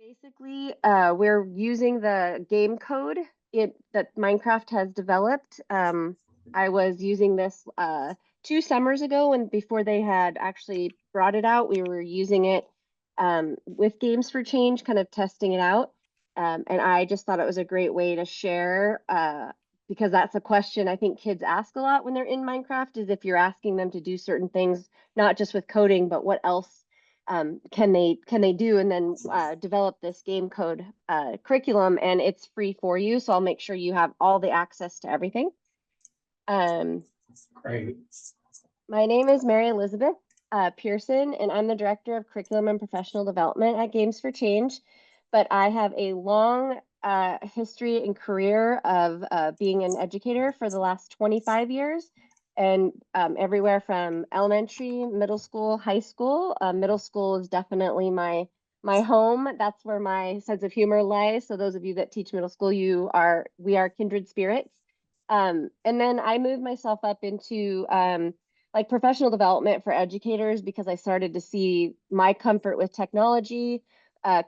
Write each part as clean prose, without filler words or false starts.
Basically, we're using the game code that Minecraft has developed. I was using this 2 summers ago, and before they had actually brought it out, we were using it with Games for Change, kind of testing it out. And I just thought it was a great way to share because that's a question I think kids ask a lot when they're in Minecraft, is if you're asking them to do certain things, not just with coding, but what else can they do, and then develop this game code curriculum, and it's free for you, so I'll make sure you have all the access to everything. Great. My name is Mary Elizabeth Pearson, and I'm the Director of Curriculum and Professional Development at Games for Change, but I have a long history and career of being an educator for the last 25 years, and everywhere from elementary, middle school, high school. Middle school is definitely my home. That's where my sense of humor lies. So those of you that teach middle school, we are kindred spirits. And then I moved myself up into like professional development for educators because I started to see my comfort with technology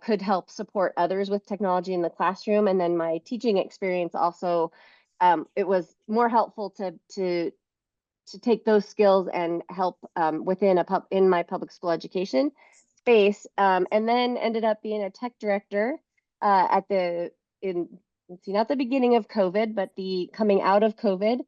could help support others with technology in the classroom. And then my teaching experience also, it was more helpful to take those skills and help in my public school education space. And then ended up being a tech director at the in let's see, not the beginning of COVID, but the coming out of COVID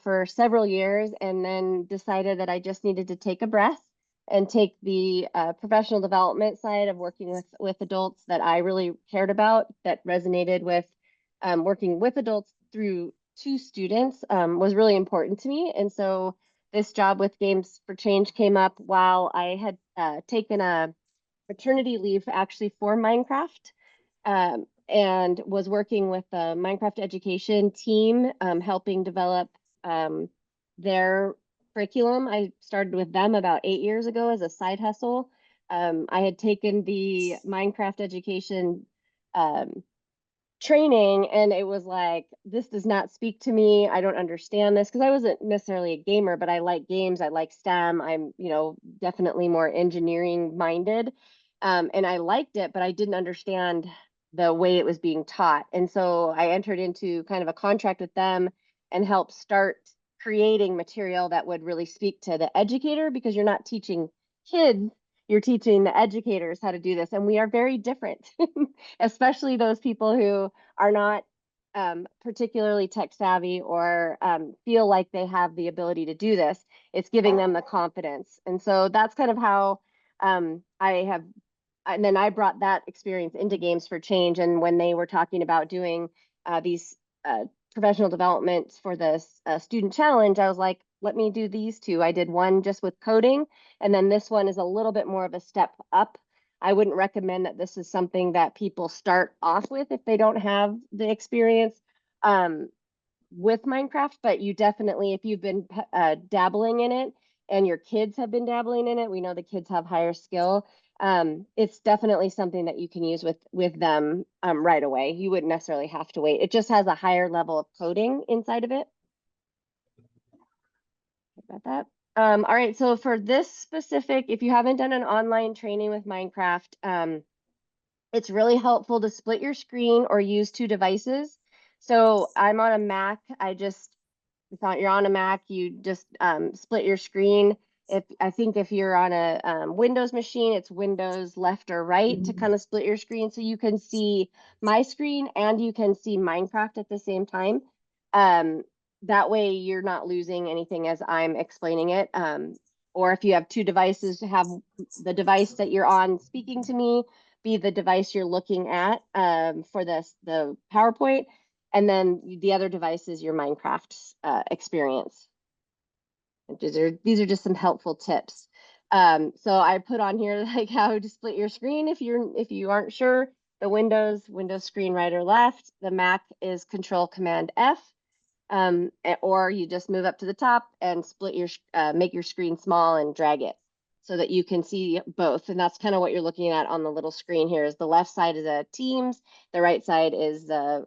for several years, and then decided that I just needed to take a breath and take the professional development side of working with adults that I really cared about, that resonated with working with adults through to students was really important to me. And so this job with Games for Change came up while I had taken a maternity leave actually for Minecraft, and was working with the Minecraft education team, helping develop their curriculum. I started with them about 8 years ago as a side hustle. I had taken the Minecraft education training, and it was like, this does not speak to me. I don't understand this, because I wasn't necessarily a gamer, but I like games, I like STEM. I'm definitely more engineering minded, and I liked it, but I didn't understand the way it was being taught. And so I entered into kind of a contract with them and helped start creating material that would really speak to the educator, because you're not teaching kids, you're teaching the educators how to do this, and we are very different. Especially those people who are not particularly tech savvy, or feel like they have the ability to do this. It's giving them the confidence. And so that's kind of how and then I brought that experience into Games for Change. And when they were talking about doing these professional developments for this student challenge, I was like, let me do these two. I did one just with coding, and then this one is a little bit more of a step up. I wouldn't recommend that this is something that people start off with if they don't have the experience with Minecraft, but you definitely, if you've been dabbling in it and your kids have been dabbling in it, we know the kids have higher skill. It's definitely something that you can use with them right away. You wouldn't necessarily have to wait. It just has a higher level of coding inside of it. About that. All right, so for this specific, if you haven't done an online training with Minecraft, it's really helpful to split your screen or use two devices. So I'm on a Mac. If you're on a Mac, you just split your screen. If you're on a Windows machine, it's Windows left or right to kind of split your screen, so you can see my screen and you can see Minecraft at the same time. That way you're not losing anything as I'm explaining it. Or if you have two devices, have the device that you're on speaking to me be the device you're looking at for the PowerPoint, and then the other device is your Minecraft experience. These are just some helpful tips. So I put on here like how to split your screen if you aren't sure. The Windows screen right or left. The Mac is Control Command F. Or you just move up to the top and make your screen small and drag it so that you can see both. And that's kind of what you're looking at on the little screen here. Is the left side is the Teams, the right side is the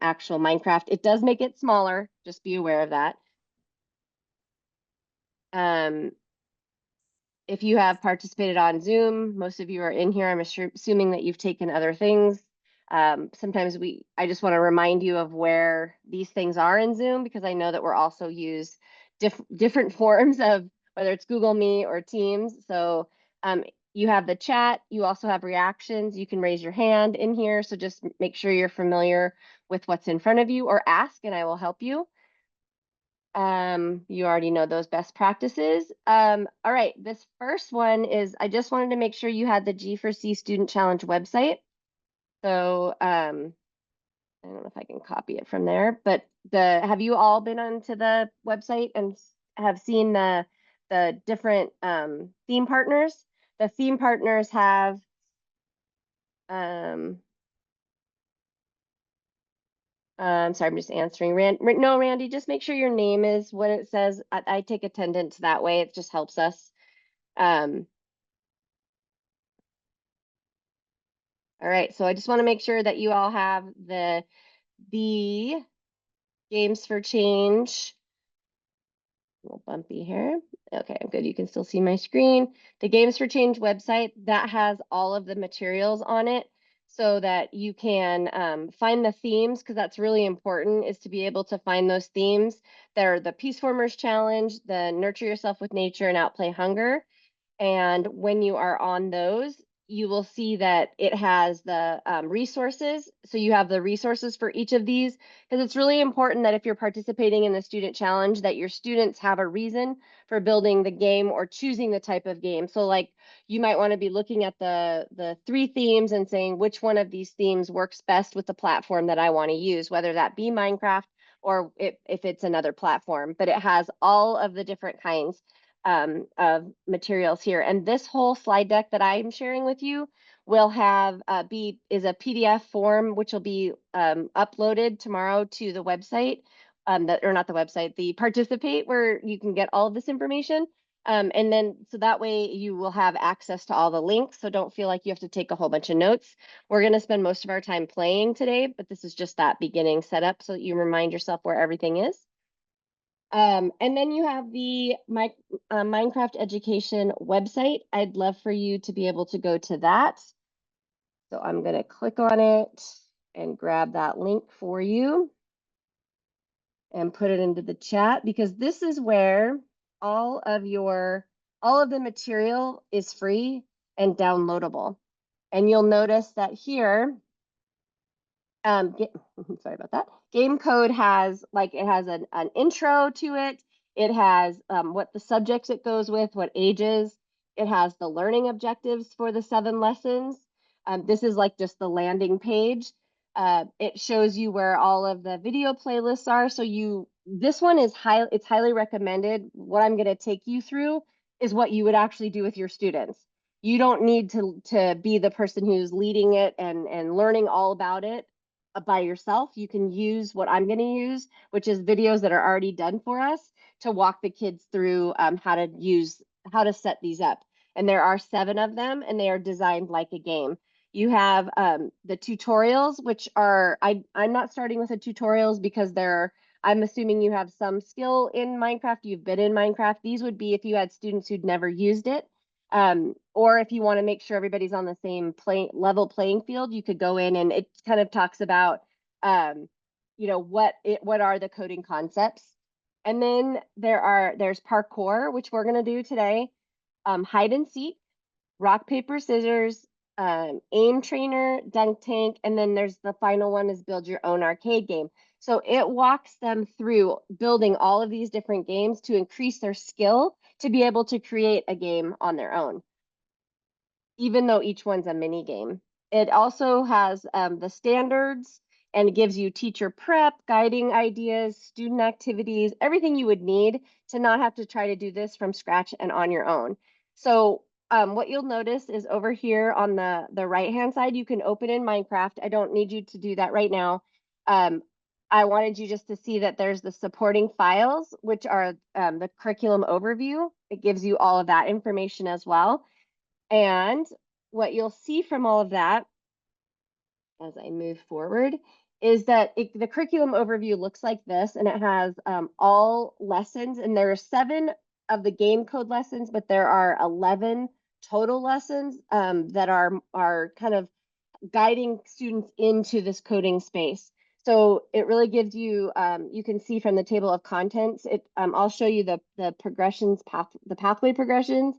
actual Minecraft. It does make it smaller, just be aware of that. if you have participated on Zoom, most of you are in here. I'm assuming that you've taken other things. Sometimes I just want to remind you of where these things are in Zoom, because I know that we're also use different forms of, whether it's Google Meet or Teams. So you have the chat, you also have reactions. You can raise your hand in here. So just make sure you're familiar with what's in front of you, or ask and I will help you. You already know those best practices. All right, this first one is, I just wanted to make sure you had the G4C Student Challenge website. So I don't know if I can copy it from there, but have you all been onto the website and have seen the different theme partners? The theme partners have sorry, I'm just answering. No, Randy, just make sure your name is what it says. I take attendance that way. It just helps us. All right, so I just want to make sure that you all have the Games for Change. A little bumpy here. Okay, good. You can still see my screen. The Games for Change website, that has all of the materials on it, so that you can find the themes, because that's really important, is to be able to find those themes. There are the Peace Formers Challenge, the Nurture Yourself with Nature, and Outplay Hunger. And when you are on those, you will see that it has the resources. So you have the resources for each of these, because it's really important that if you're participating in the student challenge, that your students have a reason for building the game or choosing the type of game. So like, you might want to be looking at the 3 themes and saying, which one of these themes works best with the platform that I want to use, whether that be Minecraft or if it's another platform. But it has all of the different kinds of materials here. And this whole slide deck that I'm sharing with you will have is a PDF form, which will be uploaded tomorrow to the website, or not the website, the Participate, where you can get all of this information. And then, so that way you will have access to all the links. So don't feel like you have to take a whole bunch of notes. We're going to spend most of our time playing today, but this is just that beginning setup so that you remind yourself where everything is. And then you have the Minecraft education website. I'd love for you to be able to go to that. So I'm going to click on it and grab that link for you and put it into the chat, because this is where all of the material is free and downloadable. And you'll notice that here, sorry about that. GameCode has an intro to it. It has what the subjects it goes with, what ages. It has the learning objectives for the 7 lessons. This is like just the landing page. It shows you where all of the video playlists are. So this one is it's highly recommended. What I'm going to take you through is what you would actually do with your students. You don't need to be the person who's leading it and learning all about it by yourself. You can use what I'm going to use, which is videos that are already done for us, to walk the kids through how to set these up. And there are 7 of them, and they are designed like a game. You have the tutorials, which are, I'm not starting with the tutorials because I'm assuming you have some skill in Minecraft. You've been in Minecraft. These would be if you had students who'd never used it. Or if you want to make sure everybody's on the same level playing field, you could go in, and it kind of talks about, what are the coding concepts. And then there's parkour, which we're going to do today, hide and seek, rock, paper, scissors, aim trainer, dunk tank, and then there's the final one is build your own arcade game. So it walks them through building all of these different games to increase their skill to be able to create a game on their own, even though each one's a mini game. It also has the standards, and it gives you teacher prep, guiding ideas, student activities, everything you would need to not have to try to do this from scratch and on your own. So what you'll notice is over here on the right-hand side, you can open in Minecraft. I don't need you to do that right now. I wanted you just to see that there's the supporting files, which are the curriculum overview. It gives you all of that information as well. And what you'll see from all of that as I move forward is that the curriculum overview looks like this, and it has all lessons, and there are 7 of the game code lessons, but there are 11 total lessons that are kind of guiding students into this coding space. So it really gives you, you can see from the table of contents, I'll show you the progressions, the pathway progressions,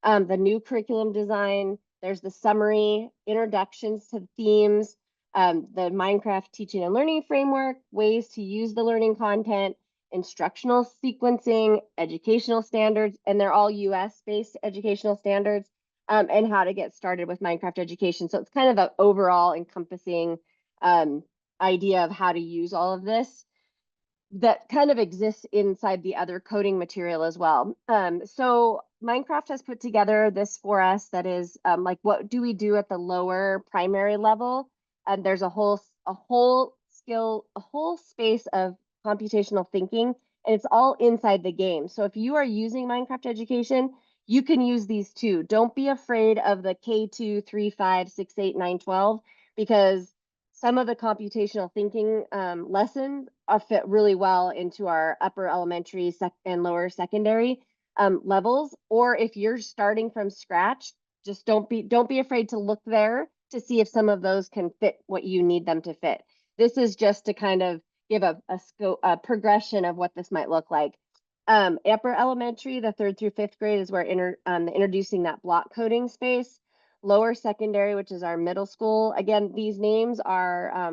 the new curriculum design. There's the summary, introductions to themes, the Minecraft teaching and learning framework, ways to use the learning content, instructional sequencing, educational standards, and they're all US-based educational standards, and how to get started with Minecraft education. So it's kind of an overall encompassing idea of how to use all of this that kind of exists inside the other coding material as well. So Minecraft has put together this for us that is like, what do we do at the lower primary level? And there's a whole space of computational thinking, and it's all inside the game. So if you are using Minecraft education, you can use these too. Don't be afraid of the K2, 3, 5, 6, 8, 9, 12, because some of the computational thinking lessons are fit really well into our upper elementary and lower secondary levels. Or if you're starting from scratch, just don't be afraid to look there to see if some of those can fit what you need them to fit. This is just to kind of give a progression of what this might look like. Upper elementary, the 3rd through 5th grade, is where introducing that block coding space. Lower secondary, which is our middle school. Again, these names are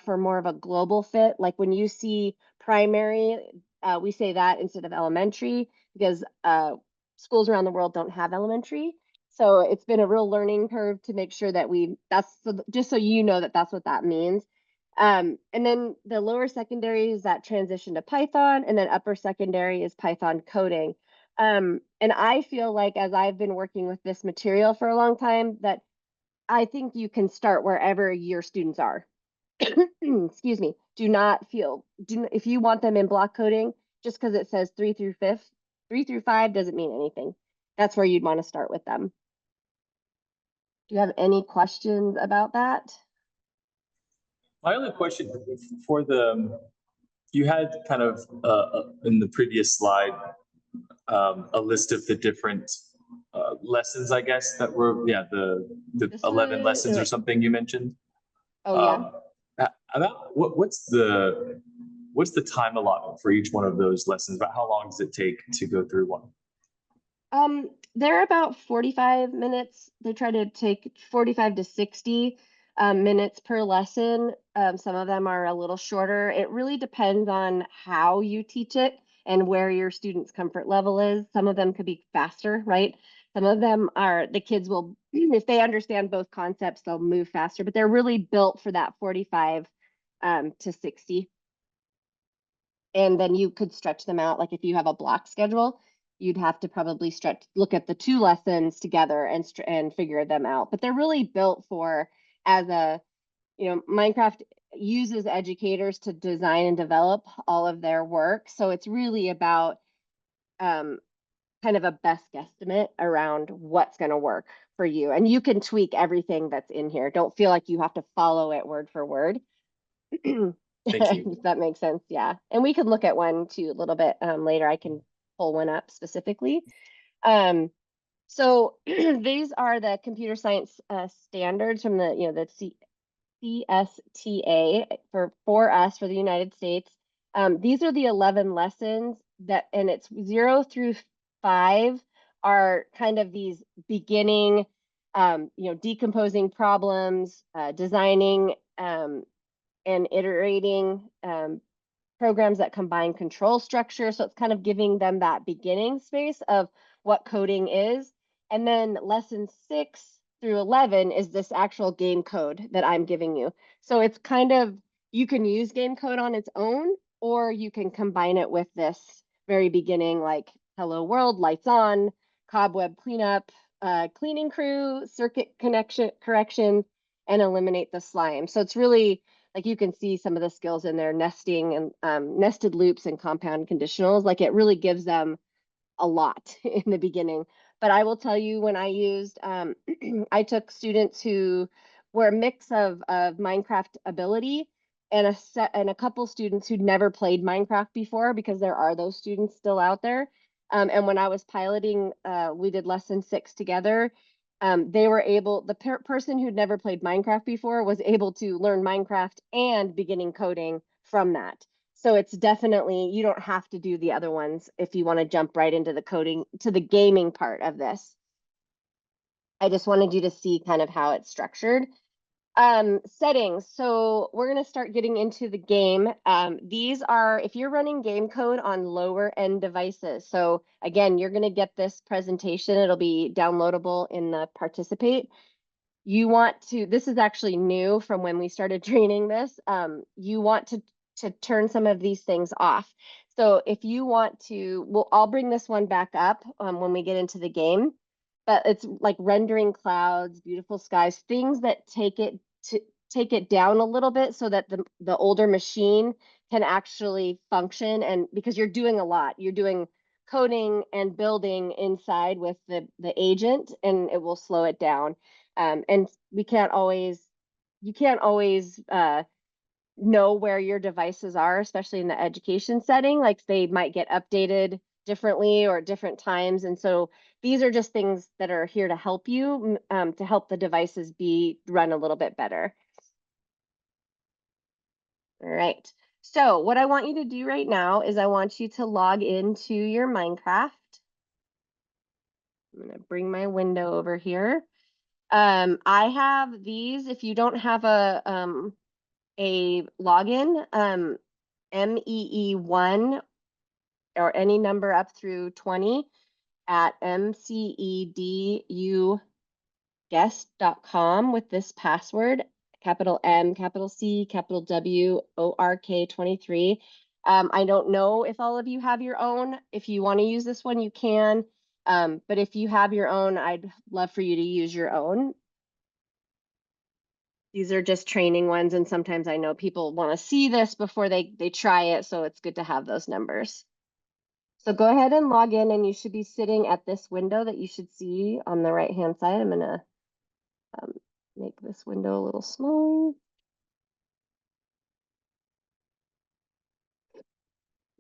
for more of a global fit. Like when you see primary, we say that instead of elementary, because schools around the world don't have elementary. So it's been a real learning curve to make sure that just so you know that that's what that means. And then the lower secondary is that transition to Python, and then upper secondary is Python coding. And I feel like, as I've been working with this material for a long time, that I think you can start wherever your students are. Excuse me. If you want them in block coding, just because it says 3 through 5 doesn't mean anything. That's where you'd want to start with them. Do you have any questions about that? My only question you had kind of in the previous slide a list of the different lessons, I guess, that were, the 11 lessons or something you mentioned. Oh, yeah. About what's the time allotment for each one of those lessons? About how long does it take to go through one? They're about 45 minutes. They try to take 45 to 60 minutes per lesson. Some of them are a little shorter. It really depends on how you teach it and where your student's comfort level is. Some of them could be faster, right? Some of them the kids will, if they understand both concepts, they'll move faster, but they're really built for that 45 to 60. And then you could stretch them out. Like if you have a block schedule, you'd have to probably look at the 2 lessons together and figure them out. But they're really built for, Minecraft uses educators to design and develop all of their work. So it's really about kind of a best guesstimate around what's going to work for you. And you can tweak everything that's in here. Don't feel like you have to follow it word for word. Thank you. If that makes sense. Yeah. And we could look at one too a little bit later. I can pull one up specifically. So these are the computer science standards from the CSTA for the United States. These are the 11 lessons and it's 0 through 5 are kind of these beginning, decomposing problems, designing, and iterating programs that combine control structure. So it's kind of giving them that beginning space of what coding is. And then lesson 6 through 11 is this actual game code that I'm giving you. So it's kind of, you can use game code on its own, or you can combine it with this very beginning, like hello world, lights on, cobweb cleanup, cleaning crew, circuit correction, and eliminate the slime. So it's really, like, you can see some of the skills in there, nesting and nested loops and compound conditionals. Like, it really gives them a lot in the beginning. But I will tell you, when I used, I took students who were a mix of Minecraft ability and a couple students who'd never played Minecraft before, because there are those students still out there. And when I was piloting, we did lesson 6 together. They were able, the person who'd never played Minecraft before was able to learn Minecraft and beginning coding from that. So it's definitely, you don't have to do the other ones if you want to jump right into the coding, to the gaming part of this. I just wanted you to see kind of how it's structured. Settings. So we're going to start getting into the game. These are, if you're running GameCode on lower end devices. So again, you're going to get this presentation. It'll be downloadable in the Participate. You want to, this is actually new from when we started training this. You want to turn some of these things off. So if you want to, well, I'll bring this one back up when we get into the game, but it's like rendering clouds, beautiful skies, things that take it down a little bit so that the older machine can actually function. And because you're doing a lot, you're doing coding and building inside with the agent, and it will slow it down. And you can't always know where your devices are, especially in the education setting. Like they might get updated differently or at different times. And so these are just things that are here to help you, to help the devices run a little bit better. All right. So what I want you to do right now is I want you to log into your Minecraft. I'm going to bring my window over here. I have these. If you don't have a login, MEE1 or any number up through 20 at mceduguest.com with this password, capital M, capital C, capital W, ORK23. I don't know if all of you have your own. If you want to use this one, you can. But if you have your own, I'd love for you to use your own. These are just training ones, and sometimes I know people want to see this before they try it, so it's good to have those numbers. So go ahead and log in, and you should be sitting at this window that you should see on the right-hand side. I'm going to make this window a little smaller.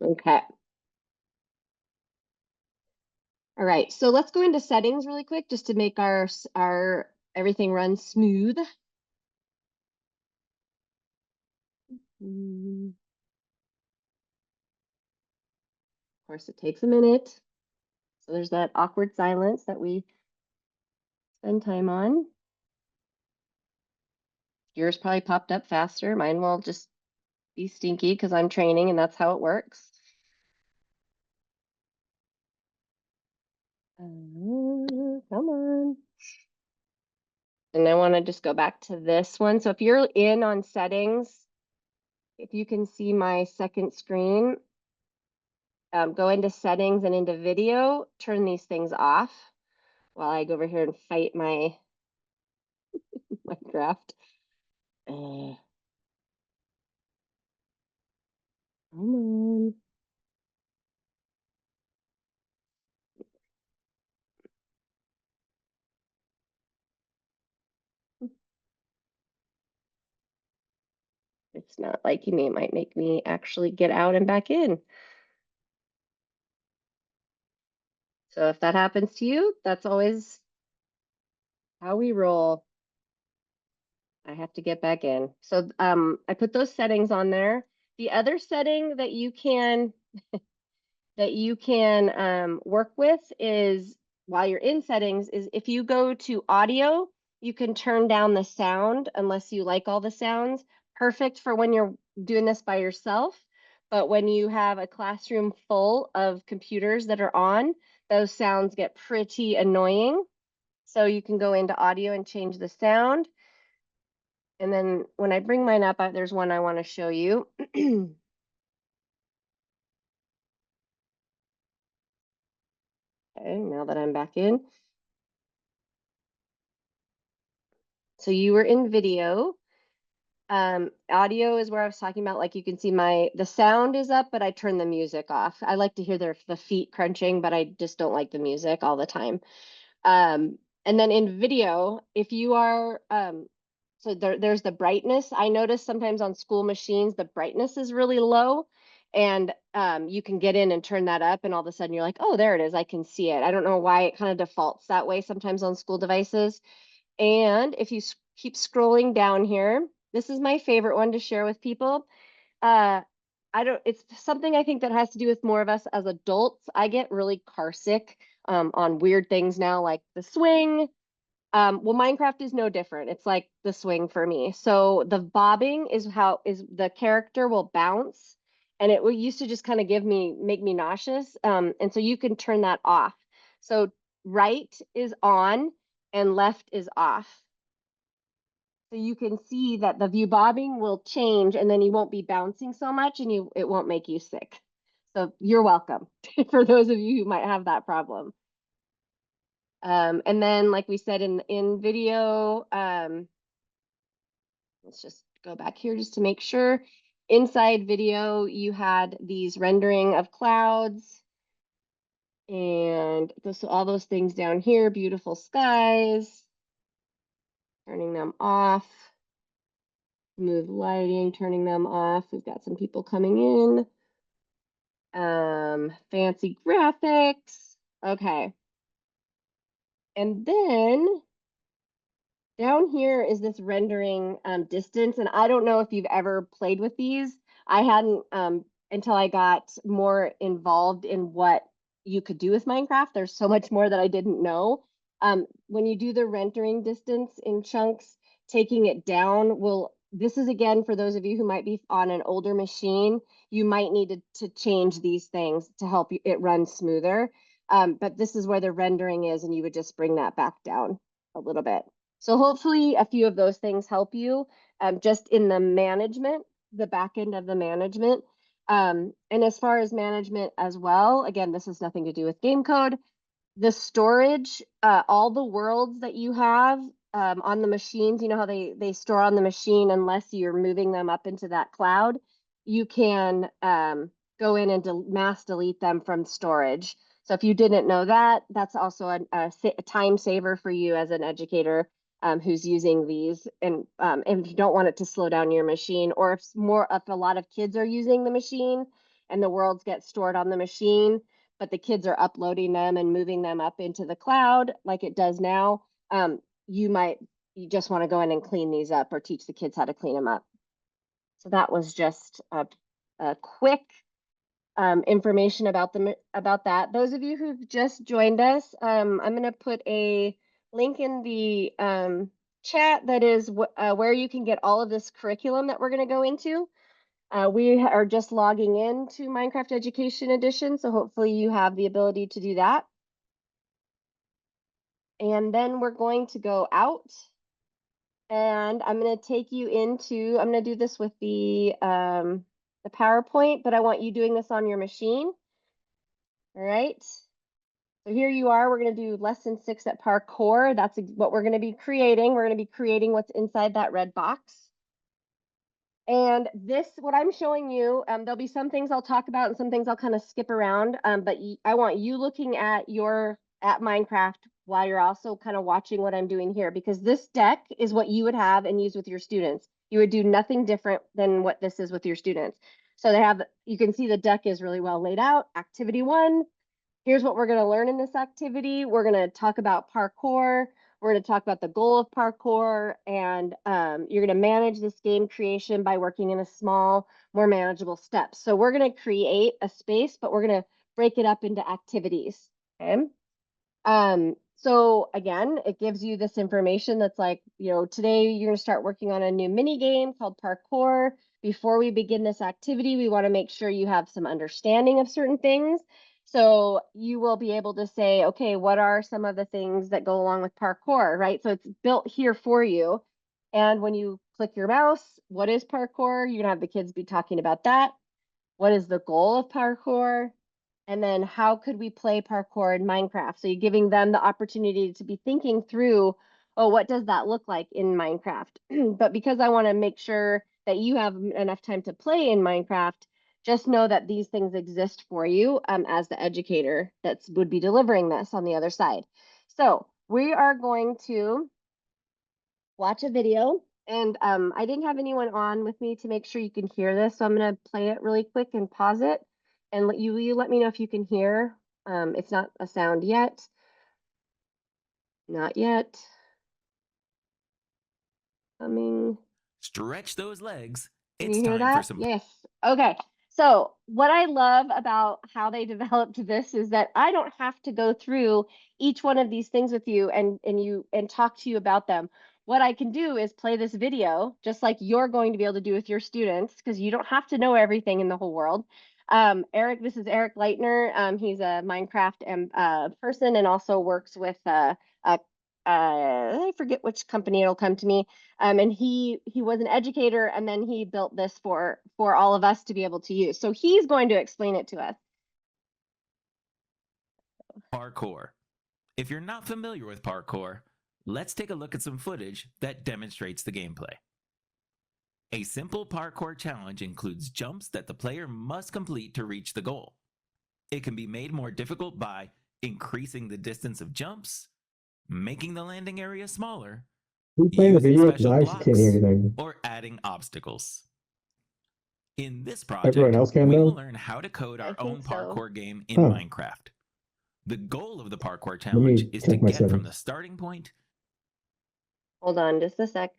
Okay. All right, so let's go into settings really quick just to make our everything run smooth. Of course, it takes a minute. So there's that awkward silence that we spend time on. Yours probably popped up faster. Mine will just be stinky because I'm training and that's how it works. Come on. And I want to just go back to this one. So if you're in on settings, if you can see my second screen, go into settings and into video, turn these things off while I go over here and fight my Minecraft. Come on. It's not liking me. It might make me actually get out and back in. So if that happens to you, that's always how we roll. I have to get back in. So I put those settings on there. The other setting that you can work with is, while you're in settings, is if you go to audio, you can turn down the sound unless you like all the sounds. Perfect for when you're doing this by yourself. But when you have a classroom full of computers that are on, those sounds get pretty annoying. So you can go into audio and change the sound. And then when I bring mine up, there's one I want to show you. Okay, now that I'm back in. So you were in video. Audio is where I was talking about, like you can see the sound is up, but I turn the music off. I like to hear the feet crunching, but I just don't like the music all the time. And then in video, if you are, so there's the brightness. I notice sometimes on school machines, the brightness is really low. And you can get in and turn that up, and all of a sudden you're like, oh, there it is. I can see it. I don't know why it kind of defaults that way sometimes on school devices. And if you keep scrolling down here, this is my favorite one to share with people. It's something I think that has to do with more of us as adults. I get really car sick on weird things now, like the swing. Well, Minecraft is no different. It's like the swing for me. So the bobbing is how is the character will bounce, and it used to just kind of make me nauseous. And so you can turn that off. So right is on and left is off. So you can see that the view bobbing will change, and then you won't be bouncing so much, and it won't make you sick. So you're welcome for those of you who might have that problem. And then, like we said in video, let's just go back here just to make sure. Inside video, you had these rendering of clouds and all those things down here, beautiful skies, turning them off, smooth lighting, turning them off. We've got some people coming in. Fancy graphics. Okay. And then down here is this rendering distance, and I don't know if you've ever played with these. I hadn't until I got more involved in what you could do with Minecraft. There's so much more that I didn't know. When you do the rendering distance in chunks, taking it down this is again for those of you who might be on an older machine, you might need to change these things to help it run smoother. But this is where the rendering is, and you would just bring that back down a little bit. So hopefully a few of those things help you just in the management, the back end of the management. And as far as management as well, again, this has nothing to do with GameCode. The storage, all the worlds that you have on the machines, you know how they store on the machine unless you're moving them up into that cloud, you can go in and mass delete them from storage. So if you didn't know that, that's also a time saver for you as an educator who's using these. And if you don't want it to slow down your machine, or if a lot of kids are using the machine and the worlds get stored on the machine, but the kids are uploading them and moving them up into the cloud like it does now, you just want to go in and clean these up or teach the kids how to clean them up. So that was just a quick information about that. Those of you who've just joined us, I'm going to put a link in the chat that is where you can get all of this curriculum that we're going to go into. We are just logging in to Minecraft Education Edition, so hopefully you have the ability to do that. And then we're going to go out, and I'm going to take you into, I'm going to do this with the PowerPoint, but I want you doing this on your machine. All right. So here you are. We're going to do lesson 6 at parkour. That's what we're going to be creating. We're going to be creating what's inside that red box. And this, what I'm showing you, there'll be some things I'll talk about and some things I'll kind of skip around. But I want you looking at Minecraft while you're also kind of watching what I'm doing here, because this deck is what you would have and use with your students. You would do nothing different than what this is with your students. So you can see the deck is really well laid out. Activity 1. Here's what we're going to learn in this activity. We're going to talk about parkour. We're going to talk about the goal of parkour, and you're going to manage this game creation by working in a small, more manageable steps. So we're going to create a space, but we're going to break it up into activities. Okay. So again, it gives you this information that's like, today you're going to start working on a new mini game called parkour. Before we begin this activity, we want to make sure you have some understanding of certain things. So you will be able to say, okay, what are some of the things that go along with parkour, right? So it's built here for you. And when you click your mouse, what is parkour? You're gonna have the kids be talking about that. What is the goal of parkour? And then how could we play parkour in Minecraft? So you're giving them the opportunity to be thinking through, oh, what does that look like in Minecraft? But because I want to make sure that you have enough time to play in Minecraft, just know that these things exist for you as the educator that would be delivering this on the other side. So we are going to watch a video, and I didn't have anyone on with me to make sure you can hear this, so I'm going to play it really quick and pause it, And you let me know if you can hear. It's not a sound yet. Not yet. Coming. Stretch those legs. Can It's you hear time for that? some. Yes. Okay. So what I love about how they developed this is that I don't have to go through each one of these things with you and talk to you about them. What I can do is play this video, just like you're going to be able to do with your students, because you don't have to know everything in the whole world. Eric, this is Eric Leitner. He's a Minecraft person and also works with I forget which company it'll come to me. And he was an educator, and then he built this for all of us to be able to use. So he's going to explain it to us. Parkour. If you're not familiar with parkour, let's take a look at some footage that demonstrates the gameplay. A simple parkour challenge includes jumps that the player must complete to reach the goal. It can be made more difficult by increasing the distance of jumps, making the landing area smaller, Who's playing the using video? Because special I actually can't hear blocks, anything. or adding obstacles. In this Everyone project, else can we though? will learn how to code I our think own so. parkour game in Huh. Minecraft. The goal of the parkour Let challenge me is to check my get from settings. the starting point. Hold on just a sec.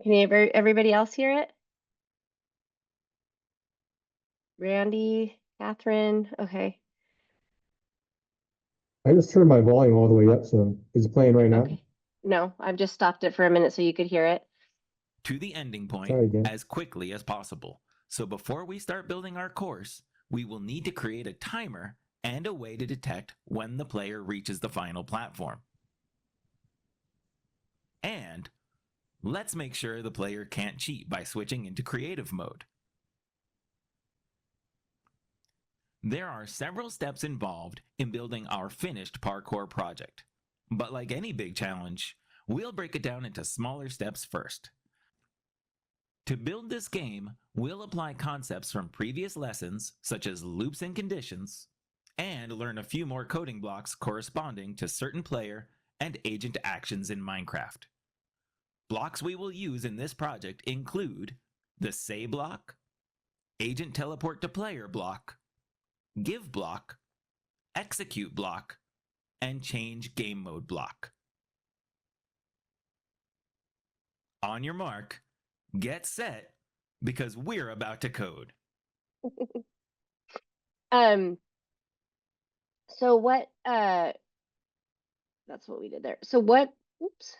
Can everybody else hear it? Randy, Catherine, okay. I just turned my volume all the way up, so is it playing right now? Okay. No, I've just stopped it for a minute so you could hear it. To the ending point Try again. as quickly as possible. So before we start building our course, we will need to create a timer and a way to detect when the player reaches the final platform. And let's make sure the player can't cheat by switching into creative mode. There are several steps involved in building our finished parkour project. But like any big challenge, we'll break it down into smaller steps first. To build this game, we'll apply concepts from previous lessons, such as loops and conditions, and learn a few more coding blocks corresponding to certain player and agent actions in Minecraft. Blocks we will use in this project include the say block, agent teleport to player block, give block, execute block, and change game mode block. On your mark, get set, because we're about to code. So what that's what we did there. So what oops,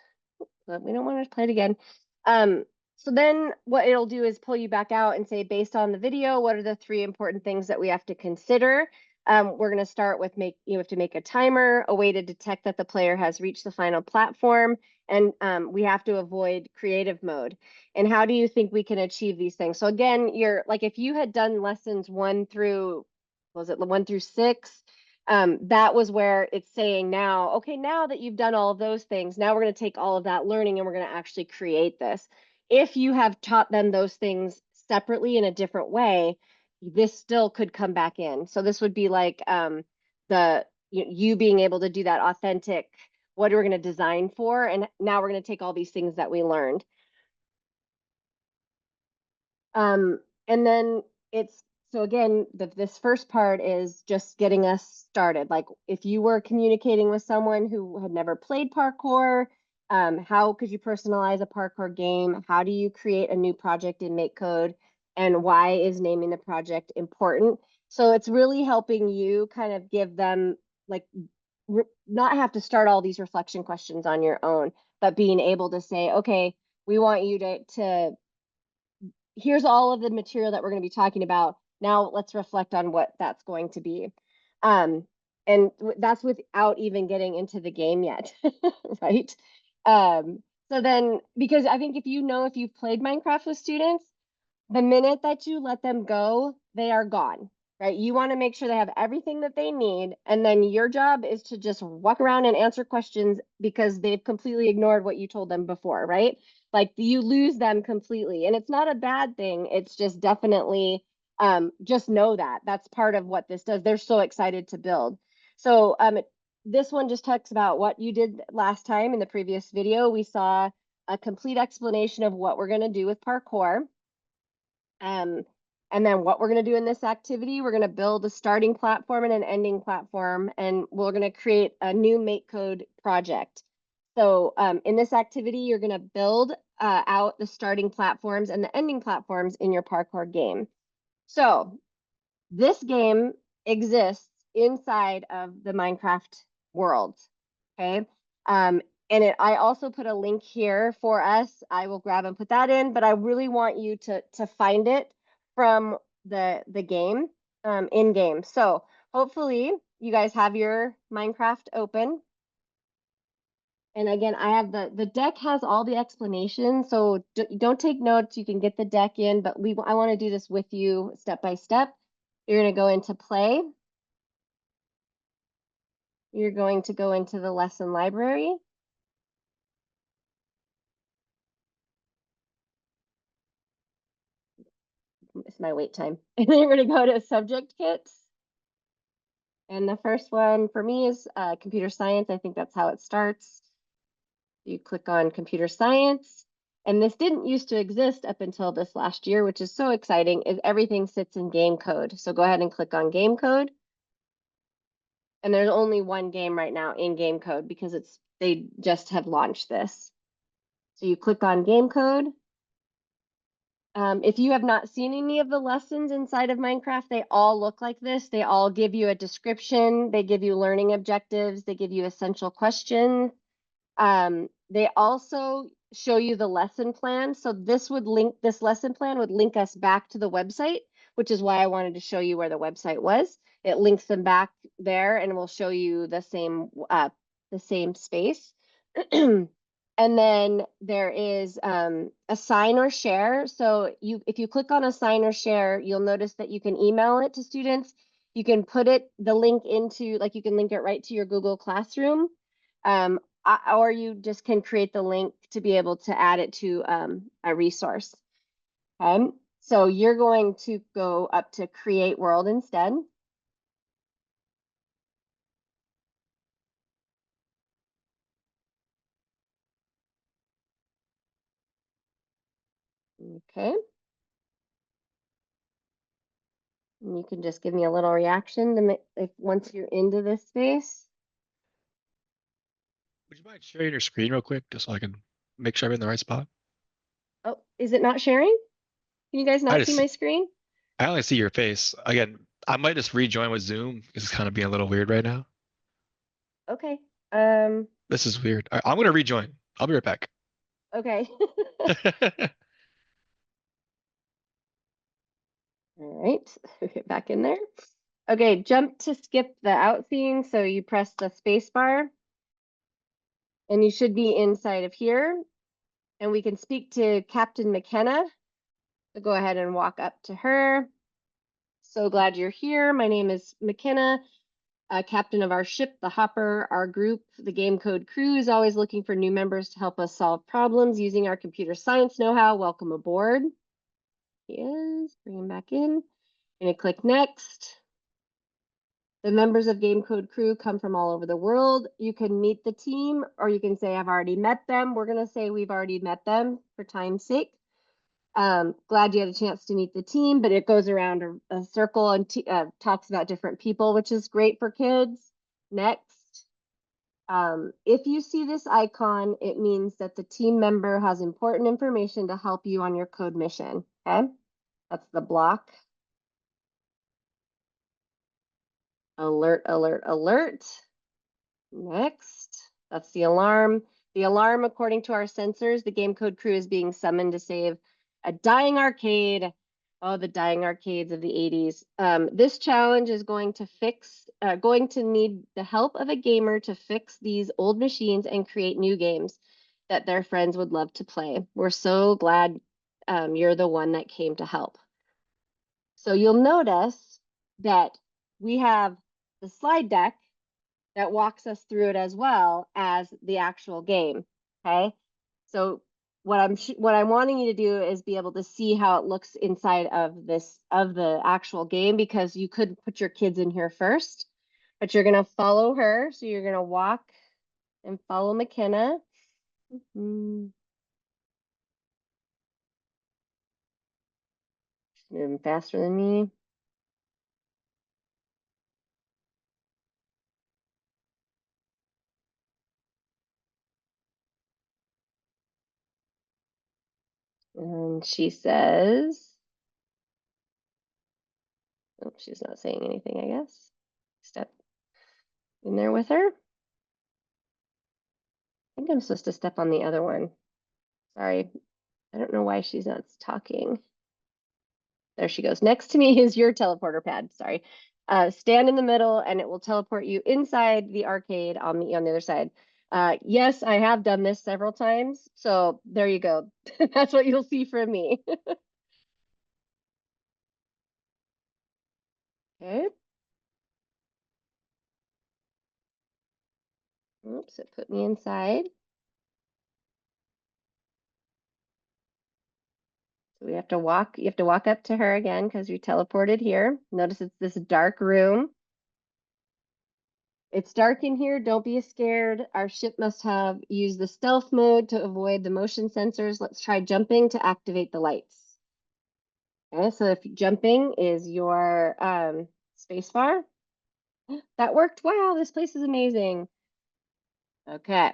we don't want to play it again. So then what it'll do is pull you back out and say, based on the video, what are the 3 important things that we have to consider? We're going to start with you have to make a timer, a way to detect that the player has reached the final platform, and we have to avoid creative mode. And how do you think we can achieve these things? So again, you're like, if you had done lessons 1 through, was it 1 through 6? That was where it's saying now, okay, now that you've done all of those things, now we're going to take all of that learning and we're going to actually create this. If you have taught them those things separately in a different way, this still could come back in. So this would be like you being able to do that authentic, what we're going to design for, and now we're going to take all these things that we learned. And then it's, so again, this first part is just getting us started. Like if you were communicating with someone who had never played parkour, how could you personalize a parkour game? How do you create a new project in MakeCode? And why is naming the project important? So it's really helping you kind of give them, like, not have to start all these reflection questions on your own, but being able to say, okay, we want you to here's all of the material that we're going to be talking about. Now let's reflect on what that's going to be. And that's without even getting into the game yet, right? So then, because I think if you've played Minecraft with students, the minute that you let them go, they are gone, right? You want to make sure they have everything that they need. And then your job is to just walk around and answer questions because they've completely ignored what you told them before, right? Like you lose them completely. And it's not a bad thing. It's just definitely, just know that that's part of what this does. They're so excited to build. So this one just talks about what you did last time in the previous video. We saw a complete explanation of what we're going to do with parkour. And then what we're going to do in this activity, we're going to build a starting platform and an ending platform, and we're going to create a new MakeCode project. So in this activity, you're going to build out the starting platforms and the ending platforms in your parkour game. So this game exists inside of the Minecraft world, okay? I also put a link here for us. I will grab and put that in, but I really want you to find it from the game in game. So hopefully you guys have your Minecraft open. And again, I have the deck has all the explanations, so don't take notes. You can get the deck in, but I want to do this with you step by step. You're going to go into play. You're going to go into the lesson library. It's my wait time. And then you're going to go to subject kits. And the first one for me is computer science. I think that's how it starts. You click on computer science. And this didn't used to exist up until this last year, which is so exciting, is everything sits in GameCode. So go ahead and click on GameCode. And there's only one game right now in GameCode because they just have launched this. So you click on GameCode. If you have not seen any of the lessons inside of Minecraft, they all look like this. They all give you a description. They give you learning objectives. They give you essential questions. They also show you the lesson plan. So this lesson plan would link us back to the website, which is why I wanted to show you where the website was. It links them back there and will show you the same space. And then there is assign or share. So if you click on assign or share, you'll notice that you can email it to students. You can put the link into, like you can link it right to your Google Classroom. Or you just can create the link to be able to add it to a resource. Okay, so you're going to go up to create world instead. Okay. And you can just give me a little reaction to if once you're into this space. Would you mind sharing your screen real quick, just so I can make sure I'm in the right spot? Oh, is it not sharing? Can you guys not see my screen? I only see your face. Again, I might just rejoin with Zoom. It's kind of being a little weird right now. Okay. This is weird. I'm gonna rejoin. I'll be right back. Okay. All right, get back in there. Okay, jump to skip the out scene. So you press the space bar and you should be inside of here. And we can speak to Captain McKenna. So go ahead and walk up to her. So glad you're here. My name is McKenna, captain of our ship, the Hopper. Our group, the GameCode crew, is always looking for new members to help us solve problems using our computer science know-how. Welcome aboard. He is. Bring him back in. Gonna click next. The members of GameCode crew come from all over the world. You can meet the team, or you can say I've already met them. We're gonna say we've already met them for time's sake. Glad you had a chance to meet the team, but it goes around a circle and talks about different people, which is great for kids. Next. If you see this icon, it means that the team member has important information to help you on your code mission, okay? That's the block. Alert, alert, alert. Next, that's the alarm. The alarm, according to our sensors, the GameCode crew is being summoned to save a dying arcade. Oh, the dying arcades of the 80s. This challenge is going to need the help of a gamer to fix these old machines and create new games that their friends would love to play. We're so glad you're the one that came to help. So you'll notice that we have the slide deck that walks us through it as well as the actual game. Okay, so what I'm wanting you to do is be able to see how it looks inside of the actual game, because you could put your kids in here first, but you're gonna follow her. So you're gonna walk and follow McKenna. It's moving faster than me. And she says, oh, she's not saying anything, I guess. Step in there with her. I think I'm supposed to step on the other one. Sorry. I don't know why she's not talking. There she goes. Next to me is your teleporter pad. Sorry. Stand in the middle and it will teleport you inside the arcade. I'll meet you on the other side. Yes, I have done this several times. So there you go. That's what you'll see from me. Okay. Oops, it put me inside. So we have to walk, you have to walk up to her again because you're teleported here. Notice it's this dark room. It's dark in here. Don't be scared. Our ship must have used the stealth mode to avoid the motion sensors. Let's try jumping to activate the lights. Okay, so if jumping is your space bar, that worked. Wow, this place is amazing. Okay.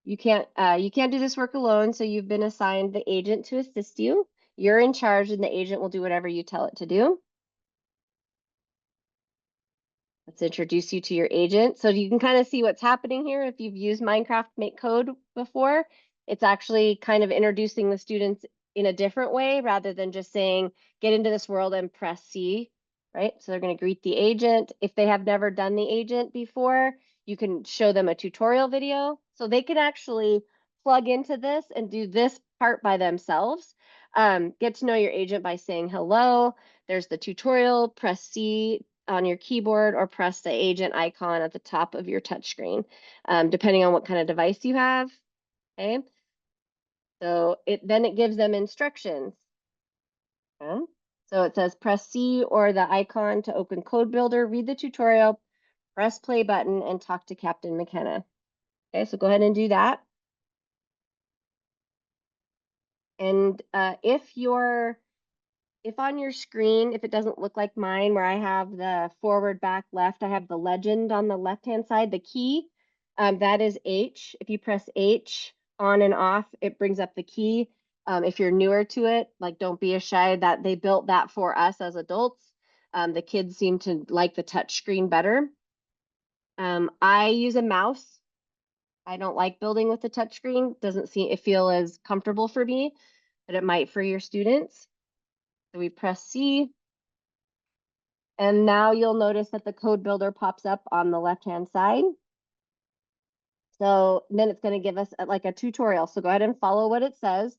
You can't do this work alone, so you've been assigned the agent to assist you. You're in charge and the agent will do whatever you tell it to do. Let's introduce you to your agent. So you can kind of see what's happening here. If you've used Minecraft Make Code before, it's actually kind of introducing the students in a different way rather than just saying, get into this world and press C, right? So they're going to greet the agent. If they have never done the agent before, you can show them a tutorial video. So they can actually plug into this and do this part by themselves. Get to know your agent by saying hello. There's the tutorial, press C on your keyboard or press the agent icon at the top of your touchscreen, depending on what kind of device you have. Okay. So then it gives them instructions. Okay. So it says press C or the icon to open Code Builder, read the tutorial, press play button, and talk to Captain McKenna. Okay, so go ahead and do that. And if on your screen, if it doesn't look like mine, where I have the forward, back, left, I have the legend on the left-hand side, the key, that is H. If you press H on and off, it brings up the key. If you're newer to it, like don't be shy that they built that for us as adults. The kids seem to like the touch screen better. I use a mouse. I don't like building with the touch screen. Doesn't feel as comfortable for me, but it might for your students. So we press C. And now you'll notice that the code builder pops up on the left-hand side. So then it's going to give us like a tutorial. So go ahead and follow what it says.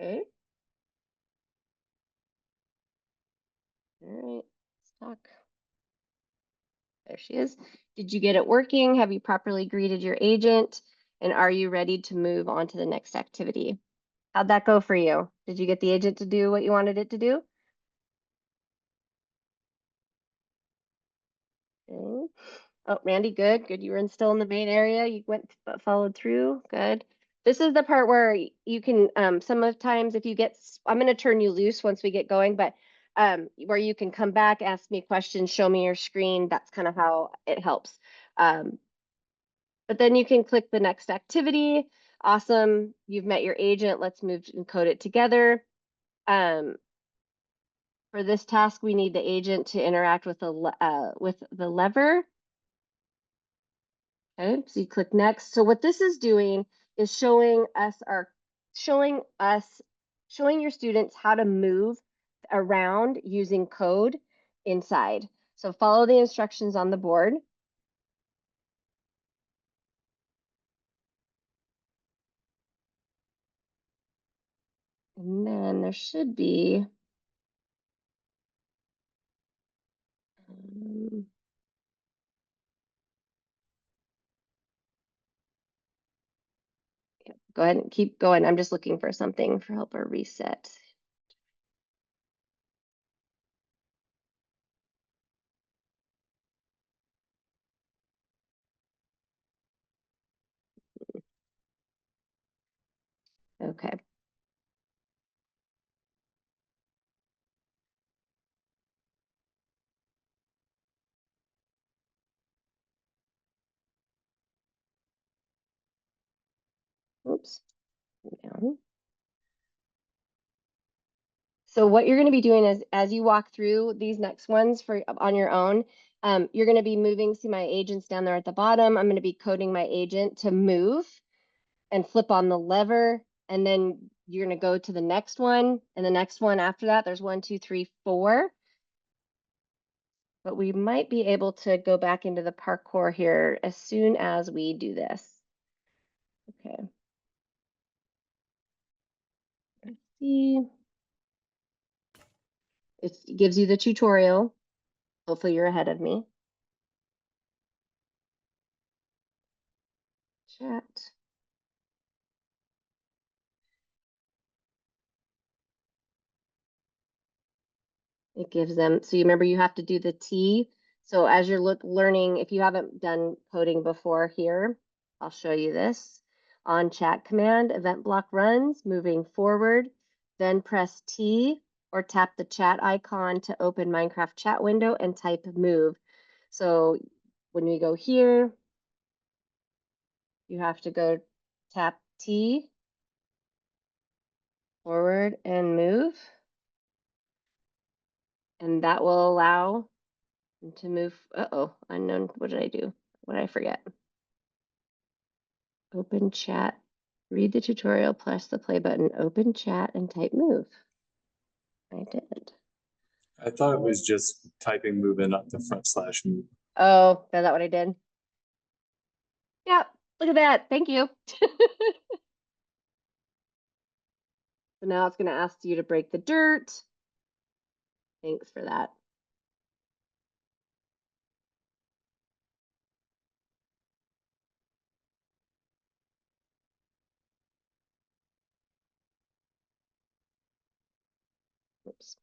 Okay. All right, let's talk. There she is. Did you get it working? Have you properly greeted your agent? And are you ready to move on to the next activity? How'd that go for you? Did you get the agent to do what you wanted it to do? Okay. Oh, Randy, good. Good. You were still in the main area. You went followed through. Good. This is the part where you can sometimes if you get I'm going to turn you loose once we get going, but where you can come back, ask me questions, show me your screen. That's kind of how it helps. But then you can click the next activity. Awesome. You've met your agent. Let's move and code it together. For this task, we need the agent to interact with the lever. Okay, so you click next. So what this is doing is showing your students how to move around using code inside. So follow the instructions on the board. And then there should be um, go ahead and keep going. I'm just looking for something for helper reset. Okay. Oops. Down. So what you're going to be doing is, as you walk through these next ones for on your own, you're going to be moving. See my agents down there at the bottom. I'm going to be coding my agent to move and flip on the lever, and then you're going to go to the next one, and the next one after that. There's 1, 2, 3, 4. But we might be able to go back into the parkour here as soon as we do this. Okay. Let's see. It gives you the tutorial. Hopefully you're ahead of me. Chat. It gives them, so you remember you have to do the T. So as you're learning, if you haven't done coding before here, I'll show you this. On chat command, event block runs, moving forward, then press T or tap the chat icon to open Minecraft chat window and type move. So when we go here, you have to go tap T, forward and move. And that will allow to move. Uh-oh, unknown. What did I do? What did I forget? Open chat. Read the tutorial, press the play button, open chat, and type move. I did. I thought it was just typing move in up the front slash move. Oh, is that what I did? Yeah, look at that. Thank you. So now it's going to ask you to break the dirt. Thanks for that. Oops.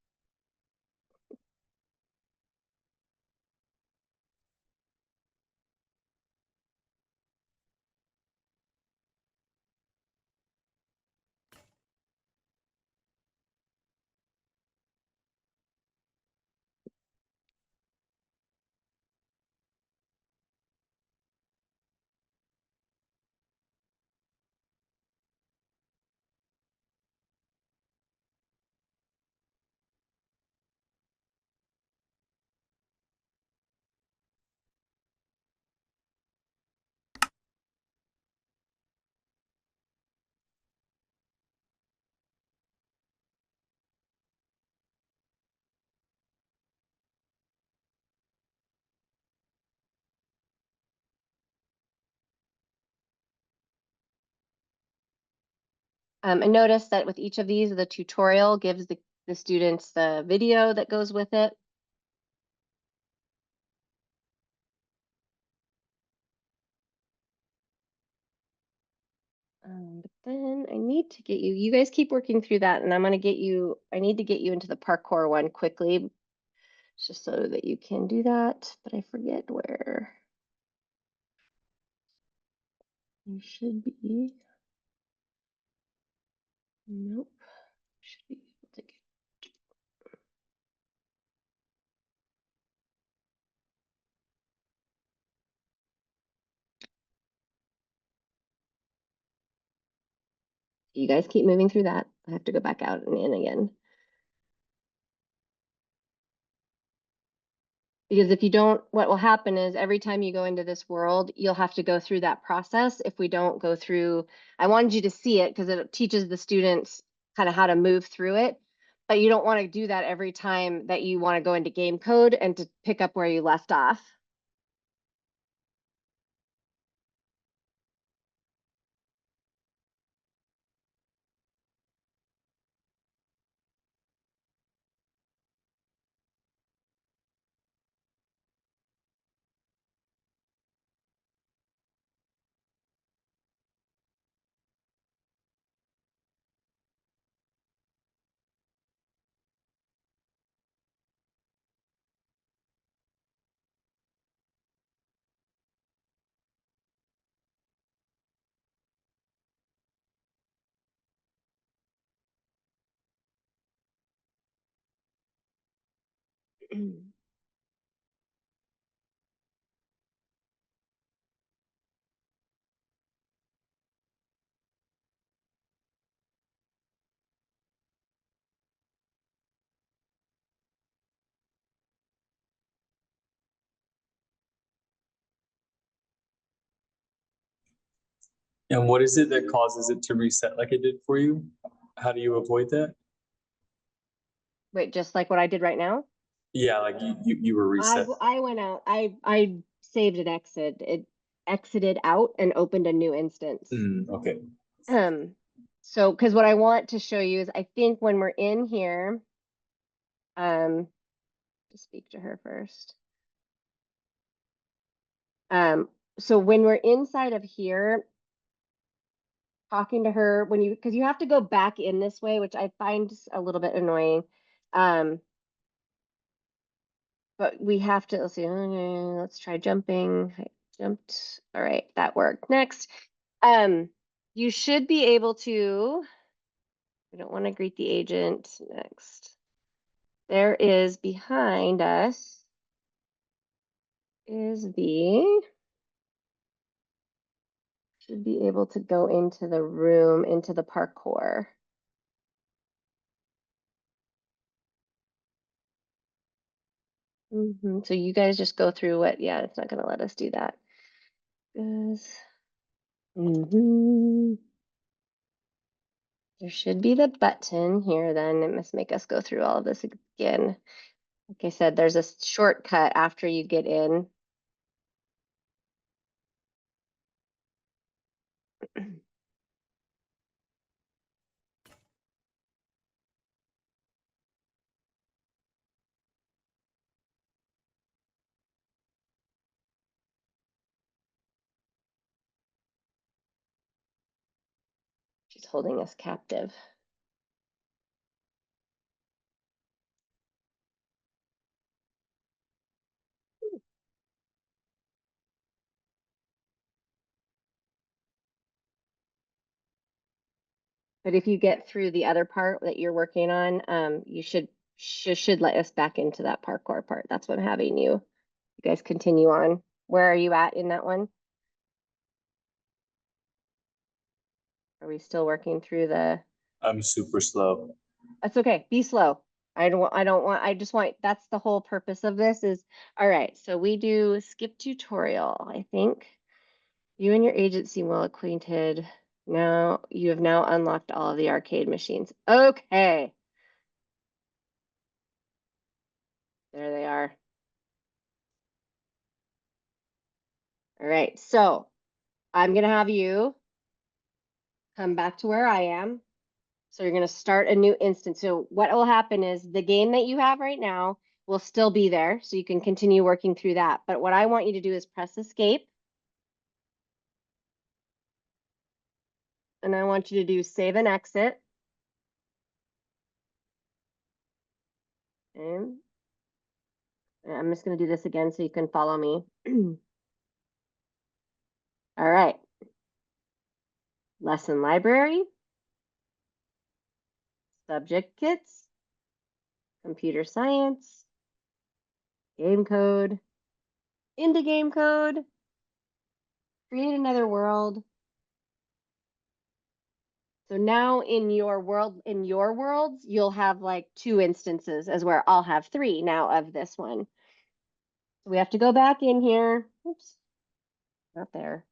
And notice that with each of these, the tutorial gives the students the video that goes with it. But then I need to get you guys keep working through that, and I'm going to get you, I need to get you into the parkour one quickly, just so that you can do that, but I forget where. You should be. Nope. Should be able to get. You guys keep moving through that. I have to go back out and in again. Because if you don't, what will happen is every time you go into this world, you'll have to go through that process. If we don't go through, I wanted you to see it because it teaches the students kind of how to move through it. But you don't want to do that every time that you want to go into game code and to pick up where you left off. And what is it that causes it to reset like it did for you? How do you avoid that? Wait, just like what I did right now? Yeah, like you were reset. I went out. I saved an exit. It exited out and opened a new instance. Okay. So because what I want to show you is I think when we're in here, to speak to her first. So when we're inside of here, talking to her when because you have to go back in this way, which I find a little bit annoying. But we have to, let's see, let's try jumping. I jumped. All right, that worked. Next, you should be able to, we don't want to greet the agent. Next. There is behind us is should be able to go into the room, into the parkour. So you guys just go through what, yeah, it's not going to let us do that. There should be the button here then. It must make us go through all of this again. Like I said, there's a shortcut after you get in. She's holding us captive. But if you get through the other part that you're working on, you should let us back into that parkour part. That's what I'm having you guys continue on. Where are you at in that one? Are we still working through the? I'm super slow. That's okay. Be slow. I just want, that's the whole purpose of this is, all right, so we do skip tutorial, I think. You and your agent seem well acquainted. Now you have now unlocked all of the arcade machines. Okay. There they are. All right, so I'm gonna have you come back to where I am. So you're gonna start a new instance. So what will happen is the game that you have right now will still be there, so you can continue working through that. But what I want you to do is press escape. And I want you to do save and exit. And I'm just gonna do this again so you can follow me. All right. Lesson library. Subject kits. Computer science. Game code. Into game code. Create another world. So now in your worlds, you'll have like 2 instances as where I'll have 3 now of this one. So we have to go back in here. Oops, not there.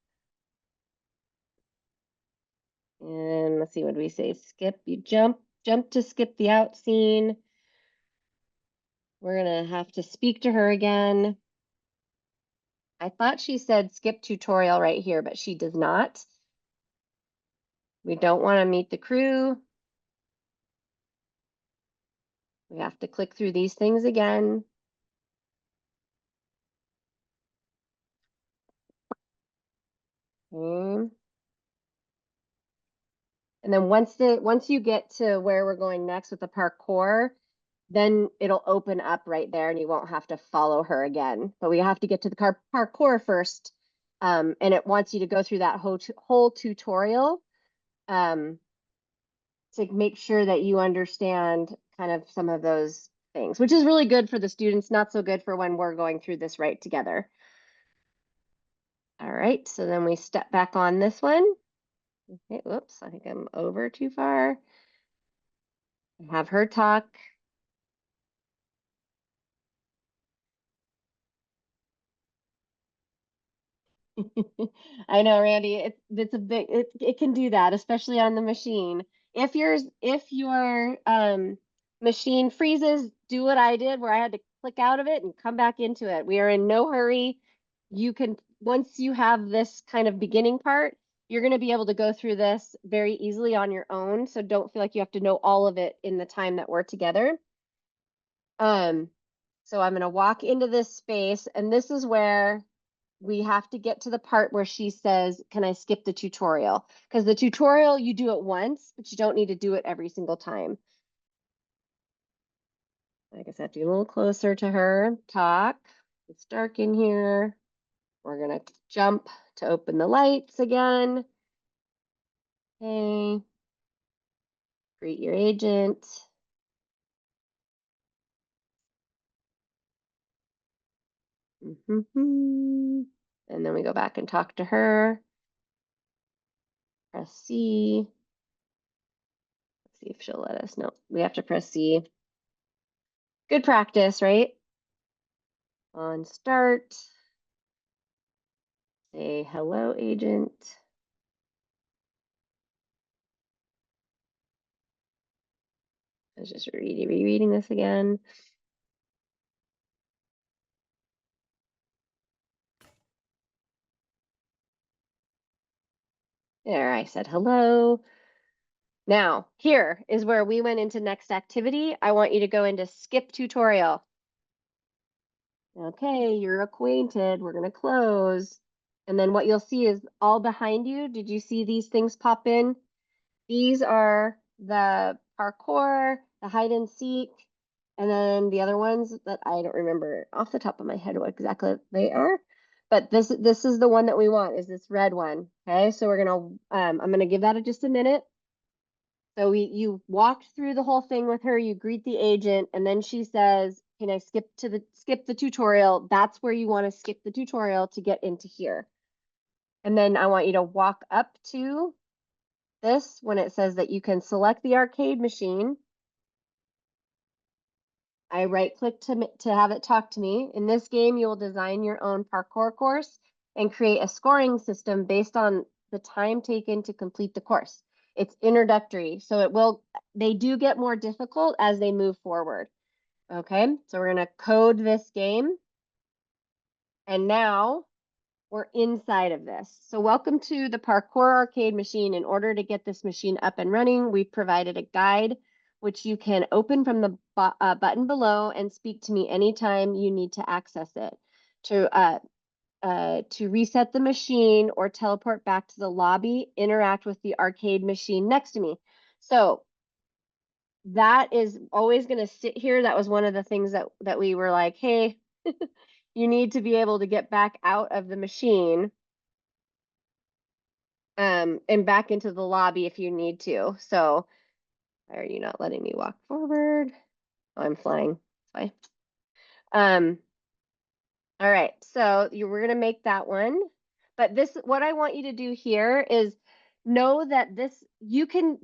And let's see, what do we say? Skip, you jump to skip the out scene. We're gonna have to speak to her again. I thought she said skip tutorial right here, but she does not. We don't want to meet the crew. We have to click through these things again. Okay. And then once you get to where we're going next with the parkour, then it'll open up right there and you won't have to follow her again. But we have to get to the parkour first. And it wants you to go through that whole tutorial to make sure that you understand kind of some of those things, which is really good for the students, not so good for when we're going through this right together. All right, so then we step back on this one. Okay, whoops, I think I'm over too far. Have her talk. I know, Randy, it's a big, it can do that, especially on the machine. If your machine freezes, do what I did where I had to click out of it and come back into it. We are in no hurry. You can, once you have this kind of beginning part, you're going to be able to go through this very easily on your own. So don't feel like you have to know all of it in the time that we're together. So I'm going to walk into this space, and this is where we have to get to the part where she says, can I skip the tutorial? Because the tutorial, you do it once, but you don't need to do it every single time. I guess I have to get a little closer to her, talk. It's dark in here. We're gonna jump to open the lights again. Okay. Greet your agent. And then we go back and talk to her. Press C. Let's see if she'll let us know. We have to press C. Good practice, right? On start. Say hello, agent. I was just rereading this again. There, I said hello. Now, here is where we went into next activity. I want you to go into skip tutorial. Okay, you're acquainted. We're going to close. And then what you'll see is all behind you. Did you see these things pop in? These are the parkour, the hide and seek, and then the other ones that I don't remember off the top of my head what exactly they are. But this is the one that we want, is this red one. Okay, so we're gonna I'm gonna give that just a minute. So you walked through the whole thing with her, you greet the agent, and then she says, can I skip the tutorial? That's where you want to skip the tutorial to get into here. And then I want you to walk up to this when it says that you can select the arcade machine. I right click to have it talk to me. In this game, you will design your own parkour course and create a scoring system based on the time taken to complete the course. It's introductory, so they do get more difficult as they move forward. Okay, so we're gonna code this game. And now we're inside of this. So welcome to the parkour arcade machine. In order to get this machine up and running, we've provided a guide which you can open from the button below and speak to me anytime you need to access it. To reset the machine or teleport back to the lobby, interact with the arcade machine next to me. So that is always going to sit here. That was one of the things that we were like, hey, you need to be able to get back out of the machine and back into the lobby if you need to. So why are you not letting me walk forward? Oh, I'm flying. Fine. All right, so we're gonna make that one. But what I want you to do here is know that you can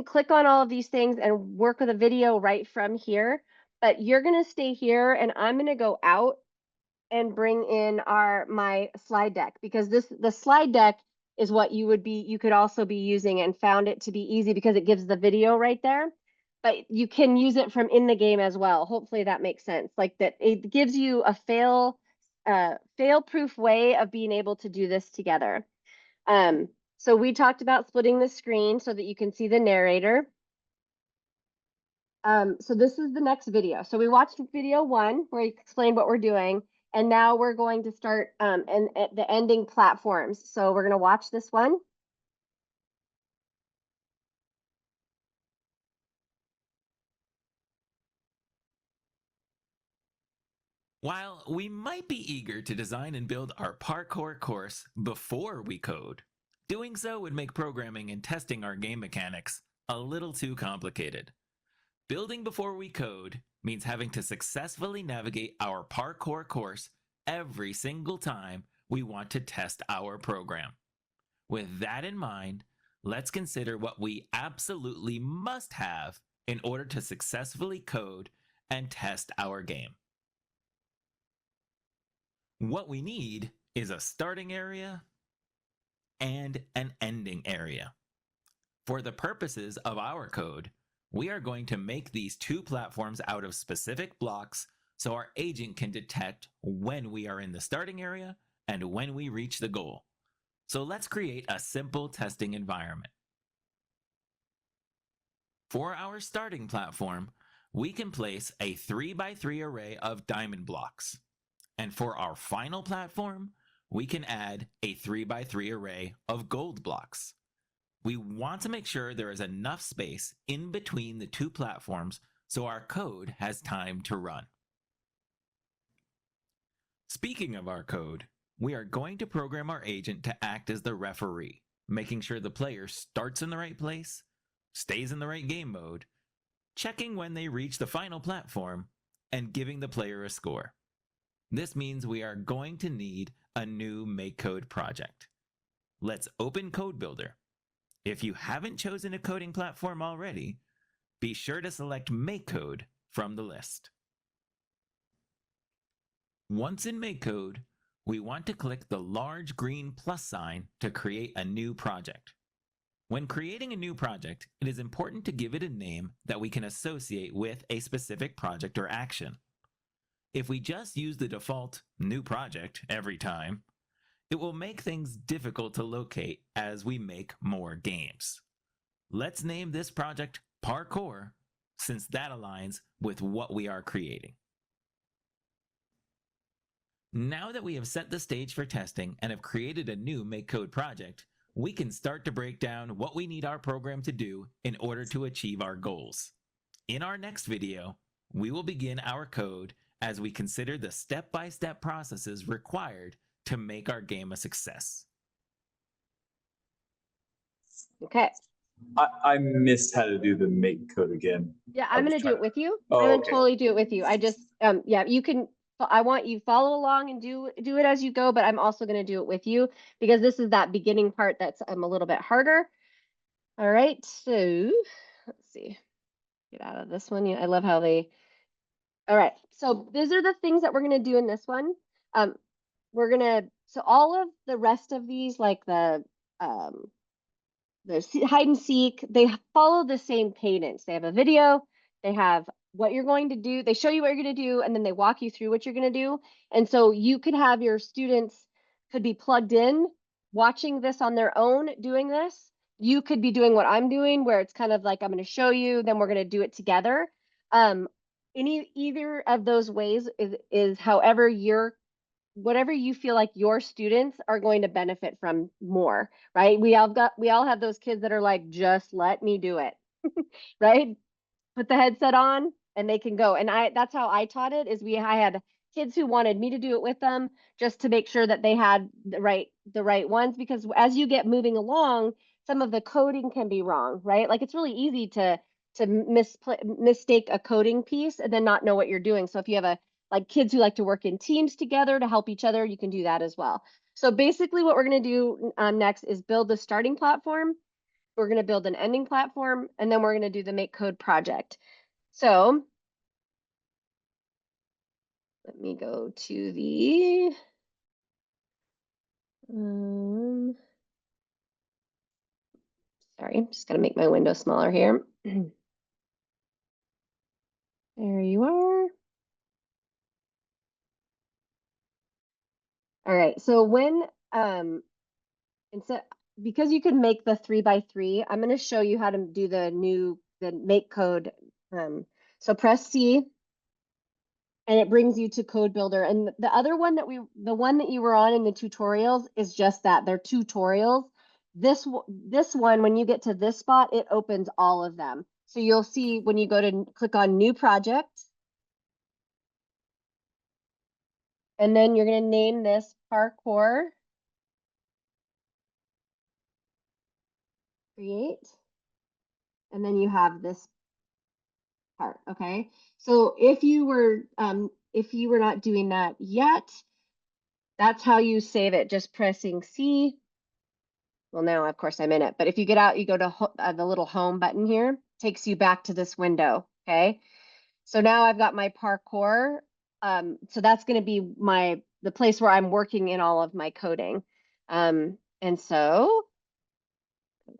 click on all of these things and work with a video right from here, but you're gonna stay here and I'm gonna go out and bring in my slide deck, because the slide deck is what you could also be using, and found it to be easy because it gives the video right there, but you can use it from in the game as well. Hopefully that makes sense. Like that it gives you a fail-proof way of being able to do this together. So we talked about splitting the screen so that you can see the narrator. So this is the next video. So we watched video 1 where he explained what we're doing, and now we're going to start and at the ending platforms. So we're going to watch this one. While we might be eager to design and build our parkour course before we code, doing so would make programming and testing our game mechanics a little too complicated. Building before we code means having to successfully navigate our parkour course every single time we want to test our program. With that in mind, let's consider what we absolutely must have in order to successfully code and test our game. What we need is a starting area and an ending area. For the purposes of our code, we are going to make these two platforms out of specific blocks so our agent can detect when we are in the starting area and when we reach the goal. So let's create a simple testing environment. For our starting platform, we can place a 3x3 array of diamond blocks. And for our final platform, we can add a 3x3 array of gold blocks. We want to make sure there is enough space in between the two platforms so our code has time to run. Speaking of our code, we are going to program our agent to act as the referee, making sure the player starts in the right place, stays in the right game mode, checking when they reach the final platform, and giving the player a score. This means we are going to need a new MakeCode project. Let's open Code Builder. If you haven't chosen a coding platform already, be sure to select MakeCode from the list. Once in MakeCode, we want to click the large green plus sign to create a new project. When creating a new project, it is important to give it a name that we can associate with a specific project or action. If we just use the default new project every time, it will make things difficult to locate as we make more games. Let's name this project Parkour, since that aligns with what we are creating. Now that we have set the stage for testing and have created a new MakeCode project, we can start to break down what we need our program to do in order to achieve our goals. In our next video, we will begin our code as we consider the step-by-step processes required to make our game a success. Okay. I missed how to do the make code again. Yeah, I'm was gonna do trying it with you. Oh, I'm gonna okay. totally do it with you. I just, yeah, you can. I want you follow along and do it as you go, but I'm also gonna do it with you because this is that beginning part that's a little bit harder. All right, so let's see. Get out of this one. Yeah, I love how they. All right, so these are the things that we're gonna do in this one. We're gonna so all of the rest of these, like the hide and seek, they follow the same cadence. They have a video, they have what you're going to do, they show you what you're going to do, and then they walk you through what you're going to do. And so you could have your students could be plugged in, watching this on their own, doing this. You could be doing what I'm doing, where it's kind of like I'm going to show you, then we're going to do it together. Either of those ways is however you're whatever you feel like your students are going to benefit from more, right? We all have those kids that are like, just let me do it, right? Put the headset on and they can go. And that's how I taught it is I had kids who wanted me to do it with them just to make sure that they had the right ones, because as you get moving along, some of the coding can be wrong, right? Like it's really easy to mistake a coding piece and then not know what you're doing. So if you have like kids who like to work in teams together to help each other, you can do that as well. So basically what we're going to do next is build the starting platform. We're going to build an ending platform, and then we're going to do the MakeCode project. So let me go to the sorry, I'm just going to make my window smaller here. There you are. All right, so when instead, because you can make the 3x3, I'm going to show you how to do the MakeCode. So press C, and it brings you to Code Builder. And the other one the one that you were on in the tutorials is just that, they're tutorials. This one, when you get to this spot, it opens all of them. So you'll see when you go to click on New Project, and then you're going to name this Parkour. Create. And then you have this part, okay? So if you were not doing that yet, that's how you save it, just pressing C. Well, now of course I'm in it, but if you get out, you go to the little home button here, takes you back to this window, okay? So now I've got my parkour. So that's going to be the place where I'm working in all of my coding. And so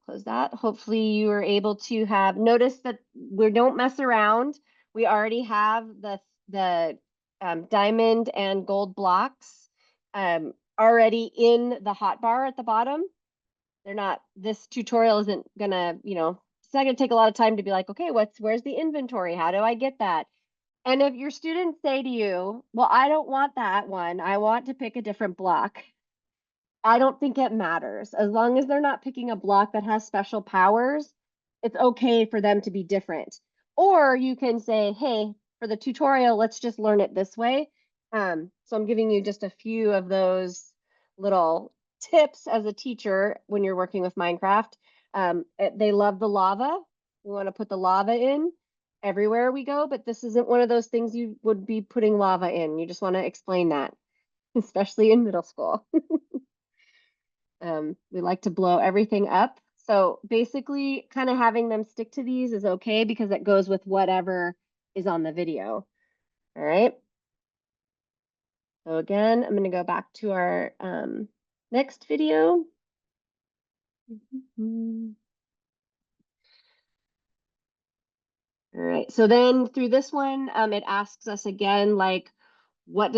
close that. Hopefully you are able to notice that we don't mess around. We already have the diamond and gold blocks already in the hotbar at the bottom. This tutorial isn't gonna, it's not gonna take a lot of time to be like, okay, where's the inventory? How do I get that? And if your students say to you, well, I don't want that one, I want to pick a different block, I don't think it matters. As long as they're not picking a block that has special powers, it's okay for them to be different. Or you can say, hey, for the tutorial, let's just learn it this way. So I'm giving you just a few of those little tips as a teacher when you're working with Minecraft. They love the lava. We want to put the lava in everywhere we go, but this isn't one of those things you would be putting lava in. You just want to explain that, especially in middle school. We like to blow everything up. So basically kind of having them stick to these is okay because it goes with whatever is on the video. All right. So again, I'm going to go back to our next video. All right. So then through this one, it asks us again, like, what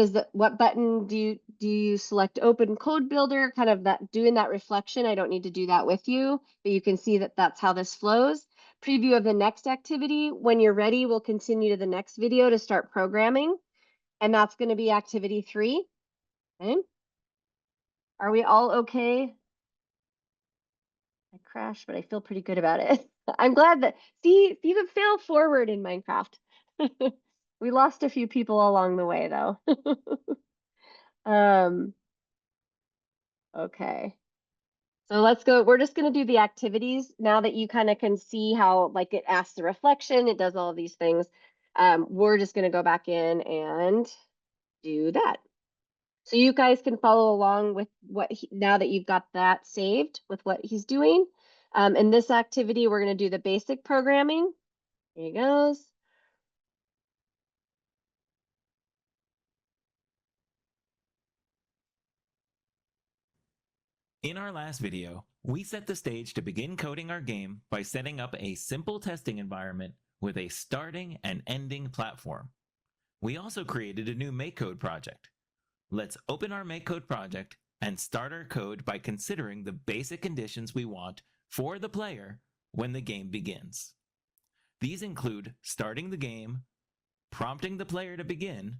button do you select open code builder, kind of doing that reflection. I don't need to do that with you, but you can see that that's how this flows. Preview of the next activity. When you're ready, we'll continue to the next video to start programming. And that's going to be activity 3. Okay. Are we all okay? I crashed, but I feel pretty good about it. I'm glad that, see, you can fail forward in Minecraft. We lost a few people along the way though. Okay. So let's go. We're just going to do the activities now that you kind of can see how, like, it asks the reflection, it does all of these things. We're just going to go back in and do that. So you guys can follow along with now that you've got that saved with what he's doing. In this activity, we're going to do the basic programming. Here he goes. In our last video, we set the stage to begin coding our game by setting up a simple testing environment with a starting and ending platform. We also created a new MakeCode project. Let's open our MakeCode project and start our code by considering the basic conditions we want for the player when the game begins. These include starting the game, prompting the player to begin,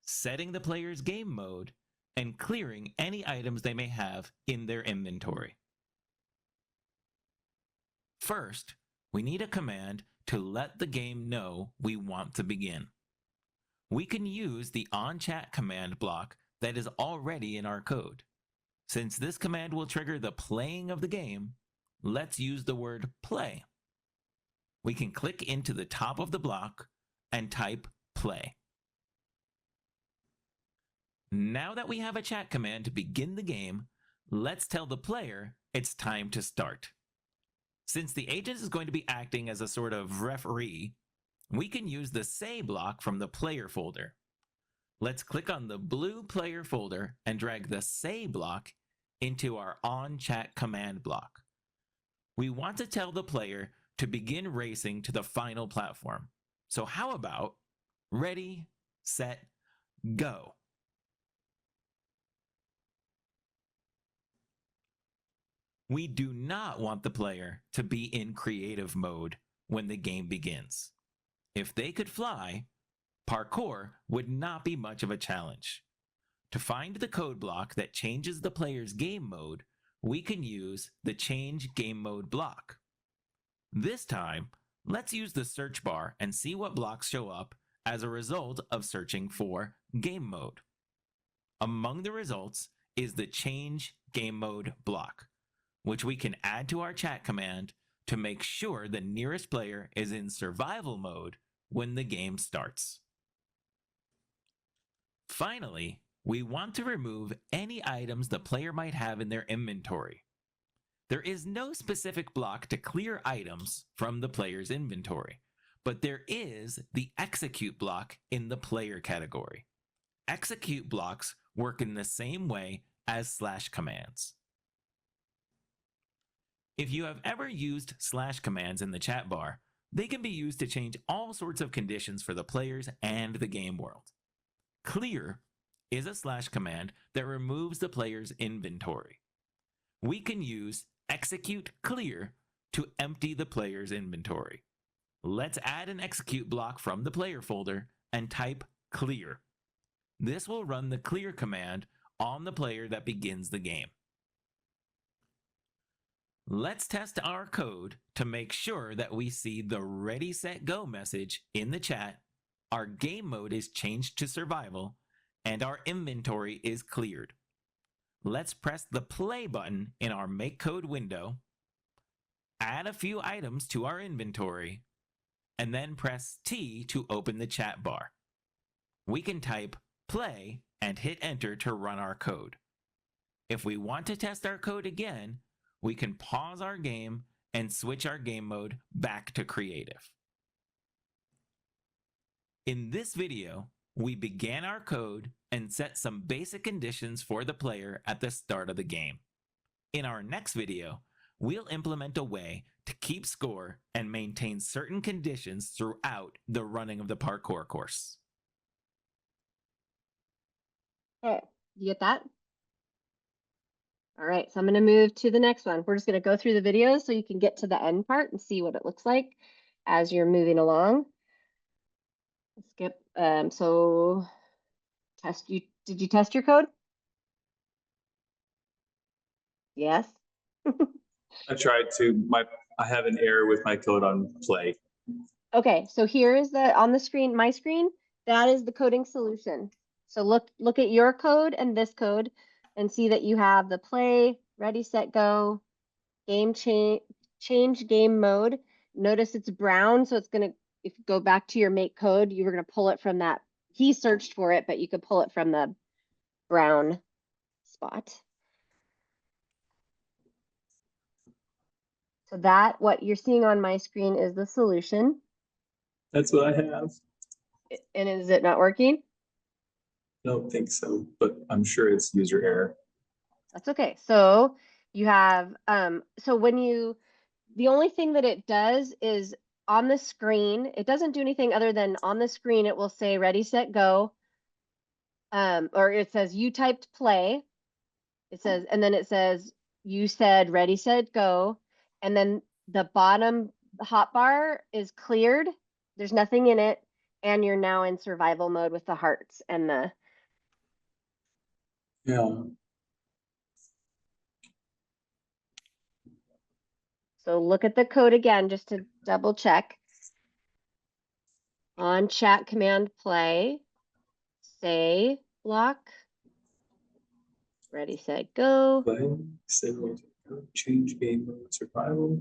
setting the player's game mode, and clearing any items they may have in their inventory. First, we need a command to let the game know we want to begin. We can use the onChat command block that is already in our code. Since this command will trigger the playing of the game, let's use the word play. We can click into the top of the block and type play. Now that we have a chat command to begin the game, let's tell the player it's time to start. Since the agent is going to be acting as a sort of referee, we can use the say block from the player folder. Let's click on the blue player folder and drag the say block into our onChat command block. We want to tell the player to begin racing to the final platform. So how about ready, set, go? We do not want the player to be in creative mode when the game begins. If they could fly, parkour would not be much of a challenge. To find the code block that changes the player's game mode, we can use the change game mode block. This time, let's use the search bar and see what blocks show up as a result of searching for game mode. Among the results is the change game mode block, which we can add to our chat command to make sure the nearest player is in survival mode when the game starts. Finally, we want to remove any items the player might have in their inventory. There is no specific block to clear items from the player's inventory, but there is the execute block in the player category. Execute blocks work in the same way as slash commands. If you have ever used slash commands in the chat bar, they can be used to change all sorts of conditions for the players and the game world. Clear is a slash command that removes the player's inventory. We can use execute clear to empty the player's inventory. Let's add an execute block from the player folder and type clear. This will run the clear command on the player that begins the game. Let's test our code to make sure that we see the ready, set, go message in the chat, our game mode is changed to survival, and our inventory is cleared. Let's press the play button in our make code window, add a few items to our inventory, and then press T to open the chat bar. We can type play and hit enter to run our code. If we want to test our code again, we can pause our game and switch our game mode back to creative. In this video, we began our code and set some basic conditions for the player at the start of the game. In our next video, we'll implement a way to keep score and maintain certain conditions throughout the running of the parkour course. Okay, you get that? All right, so I'm going to move to the next one. We're just going to go through the videos so you can get to the end part and see what it looks like as you're moving along. Skip. So test you. Did you test your code? Yes. I tried to, I have an error with my code on play. Okay, so here is the on the screen, my screen, that is the coding solution. So look at your code and this code and see that you have the play, ready, set, go, game change game mode. Notice it's brown, so it's gonna, if you go back to your make code, you were gonna pull it from that. He searched for it, but you could pull it from the brown spot. So that, what you're seeing on my screen is the solution. That's what I have. And is it not working? Don't think so, but I'm sure it's user error. That's okay. So you have, so when you, the only thing that it does is on the screen, it doesn't do anything other than on the screen, it will say ready, set, go. Or it says you typed play. It says, and then it says you said ready, set, go. And then the bottom hotbar is cleared. There's nothing in it. And you're now in survival mode with the hearts and the. Yeah. So look at the code again, just to double check. On chat command play, say block, ready, set, go. Play, say, change game mode, survival.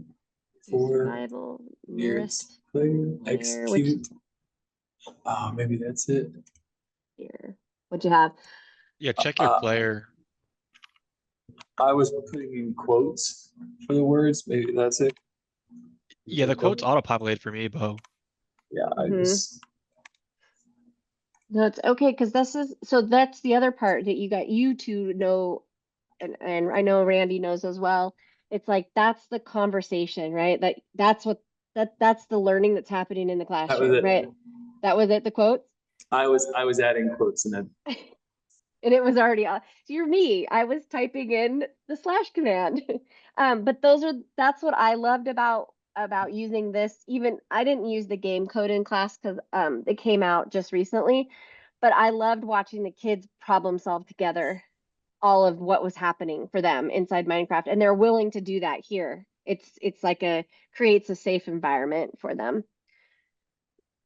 Survival, nearest player, player, execute. Oh, maybe that's it. here. What'd you have? Yeah, check your player. I was putting in quotes for the words. Maybe that's it. Yeah, the quotes auto-populate for me, Bo. Yeah, I Mhm. just. No, it's okay, because this is, so that's the other part that you got you to know, and I know Randy knows as well. It's like, that's the conversation, right? That's what, that's the learning that's happening in the That was classroom, it. right? That was it, the quotes? I was adding quotes and then. And it was already so you're me. I was typing in the slash command. But that's what I loved about using this. Even I didn't use the game code in class because it came out just recently, but I loved watching the kids problem solve together all of what was happening for them inside Minecraft, and they're willing to do that here. It's like creates a safe environment for them.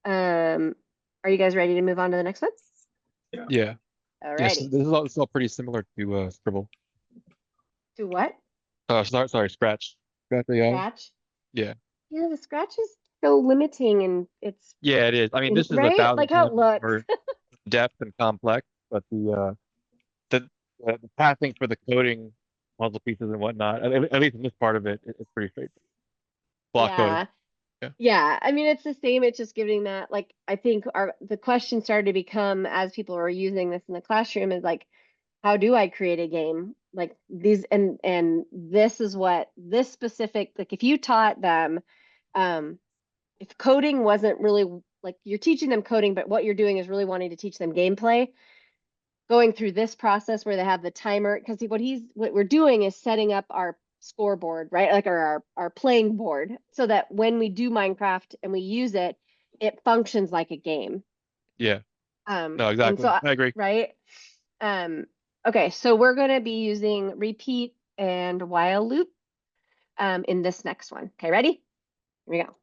Are you guys ready to move on to the next one? Yeah. Yes, Alrighty. this is all pretty similar to Scribble. To what? Sorry, Scratch. Scratch AI. Scratch? Yeah. Yeah, the scratches. so limiting, and it's Yeah, it is. I mean, this is a right, thousand like how it times looks. more depth and complex, but the the pathing for the coding puzzle pieces and whatnot, at least in this part of it, it's pretty straight. Block coding. Yeah. Yeah. Yeah, I mean, it's the same. It's just giving that, like, I think the question started to become, as people were using this in the classroom, is like, how do I create a game? Like these, and this is what this specific, like if you taught them, if coding wasn't really like you're teaching them coding, but what you're doing is really wanting to teach them gameplay, going through this process where they have the timer, because what we're doing is setting up our scoreboard, right? Like our playing board, so that when we do Minecraft and we use it, it functions like a game. Yeah. No, And exactly. so I agree. right. Okay, so we're gonna be using repeat and while loop in this next one. Okay, ready? Here we go.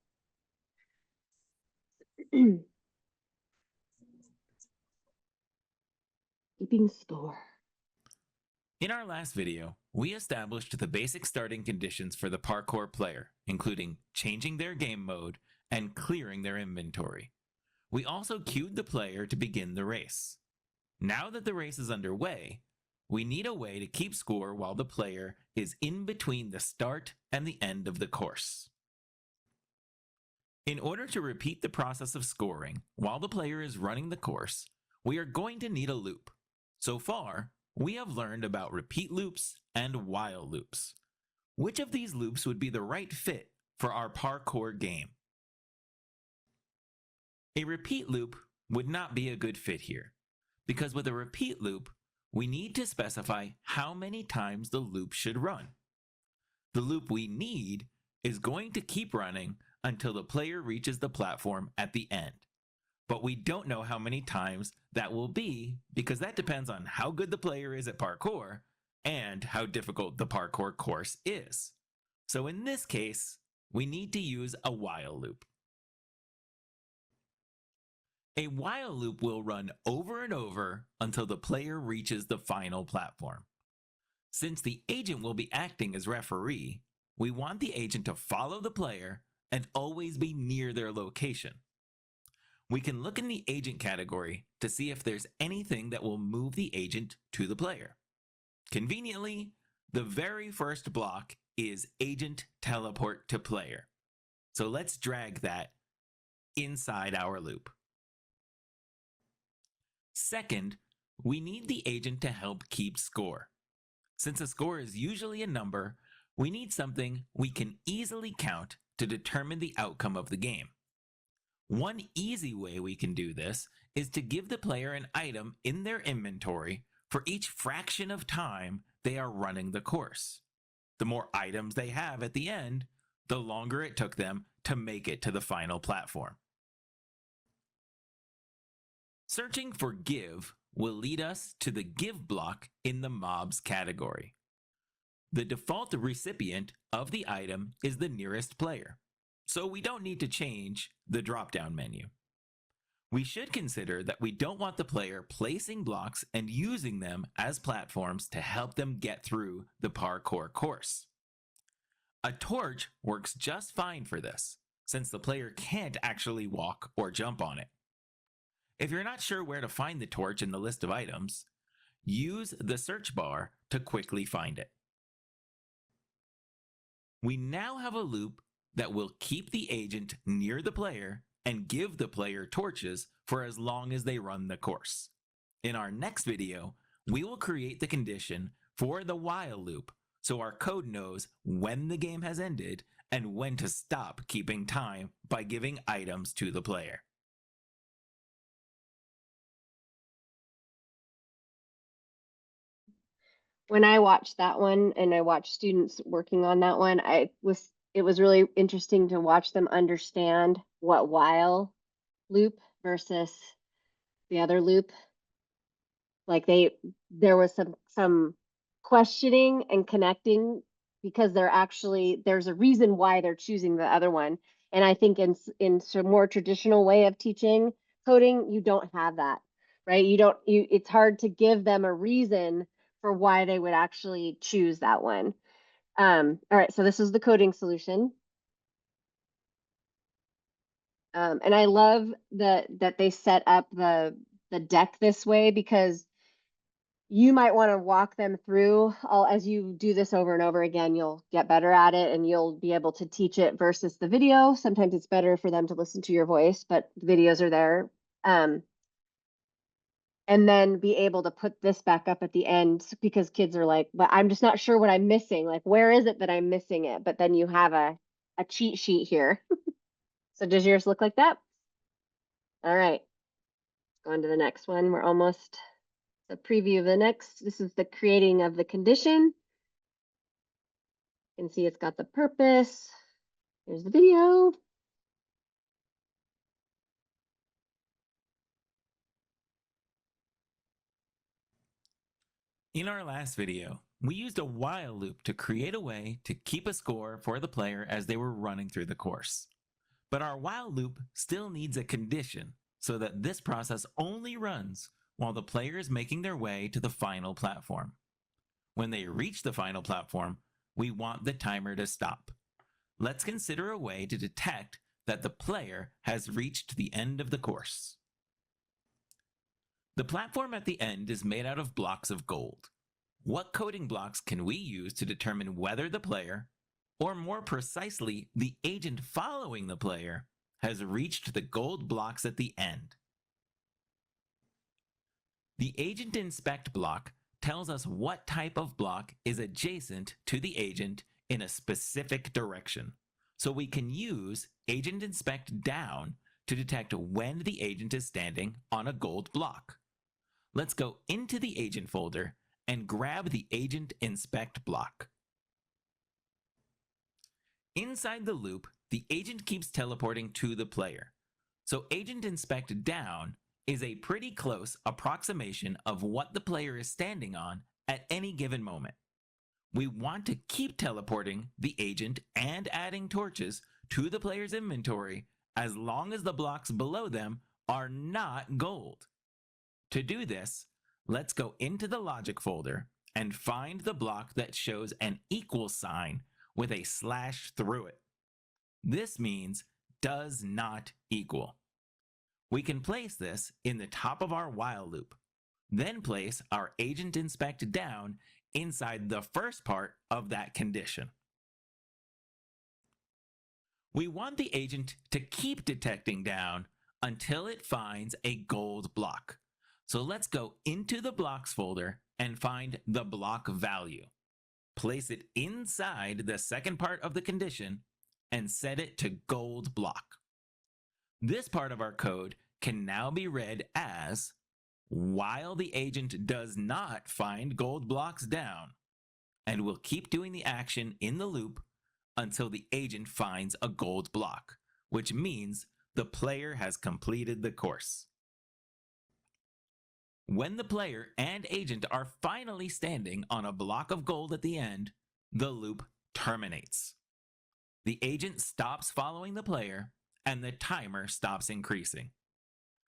Keeping score. In our last video, we established the basic starting conditions for the parkour player, including changing their game mode and clearing their inventory. We also cued the player to begin the race. Now that the race is underway, we need a way to keep score while the player is in between the start and the end of the course. In order to repeat the process of scoring while the player is running the course, we are going to need a loop. So far, we have learned about repeat loops and while loops. Which of these loops would be the right fit for our parkour game? A repeat loop would not be a good fit here, because with a repeat loop, we need to specify how many times the loop should run. The loop we need is going to keep running until the player reaches the platform at the end. But we don't know how many times that will be, because that depends on how good the player is at parkour and how difficult the parkour course is. So in this case, we need to use a while loop. A while loop will run over and over until the player reaches the final platform. Since the agent will be acting as referee, we want the agent to follow the player and always be near their location. We can look in the agent category to see if there's anything that will move the agent to the player. Conveniently, the very first block is agent teleport to player. So let's drag that inside our loop. Second, we need the agent to help keep score. Since a score is usually a number, we need something we can easily count to determine the outcome of the game. One easy way we can do this is to give the player an item in their inventory for each fraction of time they are running the course. The more items they have at the end, the longer it took them to make it to the final platform. Searching for give will lead us to the give block in the mobs category. The default recipient of the item is the nearest player, so we don't need to change the drop-down menu. We should consider that we don't want the player placing blocks and using them as platforms to help them get through the parkour course. A torch works just fine for this, since the player can't actually walk or jump on it. If you're not sure where to find the torch in the list of items, use the search bar to quickly find it. We now have a loop that will keep the agent near the player and give the player torches for as long as they run the course. In our next video, we will create the condition for the while loop so our code knows when the game has ended and when to stop keeping time by giving items to the player. When I watched that one and I watched students working on that one, it was really interesting to watch them understand what while loop versus the other loop. Like there was some questioning and connecting, because there's a reason why they're choosing the other one. And I think in some more traditional way of teaching coding, you don't have that, right? It's hard to give them a reason for why they would actually choose that one. All right, so this is the coding solution. And I love that they set up the deck this way, because you might want to walk them through all as you do this over and over again. You'll get better at it and you'll be able to teach it versus the video. Sometimes it's better for them to listen to your voice, but the videos are there. And then be able to put this back up at the end, because kids are like, but I'm just not sure what I'm missing. Like, where is it that I'm missing it? But then you have a cheat sheet here. So does yours look like that? All right. Go on to the next one. We're almost a preview of the next. This is the creating of the condition. You can see it's got the purpose. Here's the video. In our last video, we used a while loop to create a way to keep a score for the player as they were running through the course. But our while loop still needs a condition so that this process only runs while the player is making their way to the final platform. When they reach the final platform, we want the timer to stop. Let's consider a way to detect that the player has reached the end of the course. The platform at the end is made out of blocks of gold. What coding blocks can we use to determine whether the player, or more precisely, the agent following the player, has reached the gold blocks at the end? The agent inspect block tells us what type of block is adjacent to the agent in a specific direction. So we can use agent inspect down to detect when the agent is standing on a gold block. Let's go into the agent folder and grab the agent inspect block. Inside the loop, the agent keeps teleporting to the player. So agent inspect down is a pretty close approximation of what the player is standing on at any given moment. We want to keep teleporting the agent and adding torches to the player's inventory as long as the blocks below them are not gold. To do this, let's go into the logic folder and find the block that shows an equal sign with a slash through it. This means does not equal. We can place this in the top of our while loop, then place our agent inspect down inside the first part of that condition. We want the agent to keep detecting down until it finds a gold block. So let's go into the blocks folder and find the block value. Place it inside the second part of the condition and set it to gold block. This part of our code can now be read as, while the agent does not find gold blocks down, and we'll keep doing the action in the loop until the agent finds a gold block, which means the player has completed the course. When the player and agent are finally standing on a block of gold at the end, the loop terminates. The agent stops following the player, and the timer stops increasing.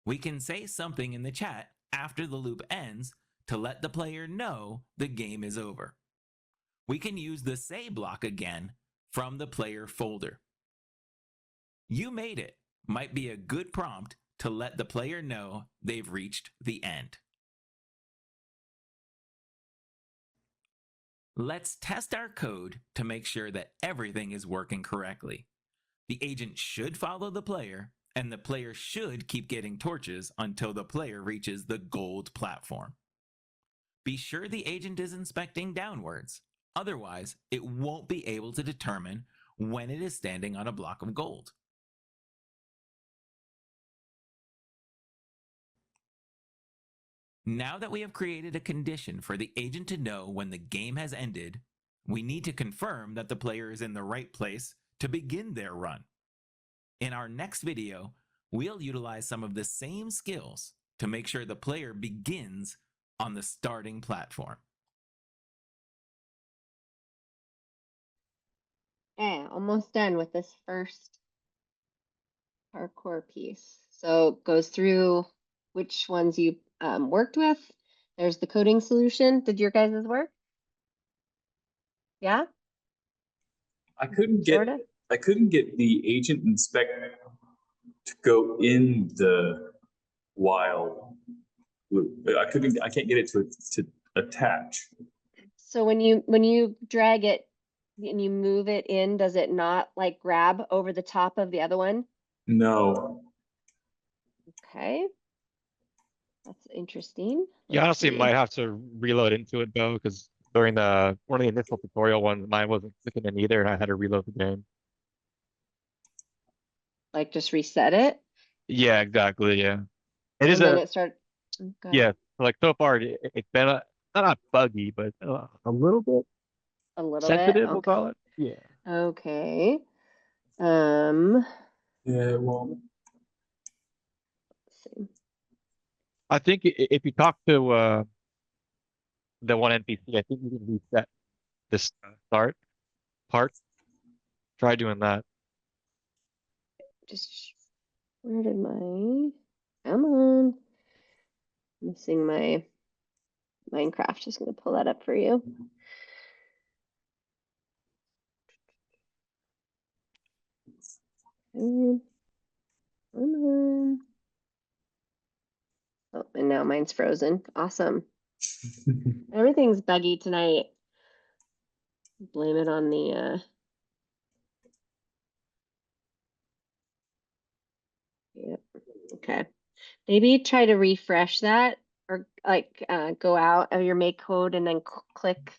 We can say something in the chat after the loop ends to let the player know the game is over. We can use the say block again from the player folder. You made it might be a good prompt to let the player know they've reached the end. Let's test our code to make sure that everything is working correctly. The agent should follow the player, and the player should keep getting torches until the player reaches the gold platform. Be sure the agent is inspecting downwards, otherwise it won't be able to determine when it is standing on a block of gold. Now that we have created a condition for the agent to know when the game has ended, we need to confirm that the player is in the right place to begin their run. In our next video, we'll utilize some of the same skills to make sure the player begins on the starting platform. Yeah, almost done with this first parkour piece. So it goes through which ones you worked with. There's the coding solution. Did your guys' work? Yeah, I couldn't sorta. get the agent inspect to go in the wild loop. I can't get it to attach. So when you drag it and you move it in, does it not like grab over the top of the other one? No. Okay. That's interesting. You Let's honestly see. might have to reload into it though, because during one of the initial tutorial ones, mine wasn't clicking in either, and I had to reload the game. Like just reset it Yeah, exactly. Yeah, it is and then a it starts. Okay. yeah. Like so far, it's been not buggy, but a little bit A little bit. sensitive. We'll Okay. call it. Yeah. Okay. Yeah, well, Let's see. I think if you talk to the one NPC, I think you can reset this start part. Try doing that. Just where did my come on? Missing my Minecraft. Just gonna pull that up for you. Come on. Oh, and now mine's frozen. Awesome. Everything's buggy tonight. Blame it on the yep. Okay. Maybe try to refresh that or like go out of your make code and then click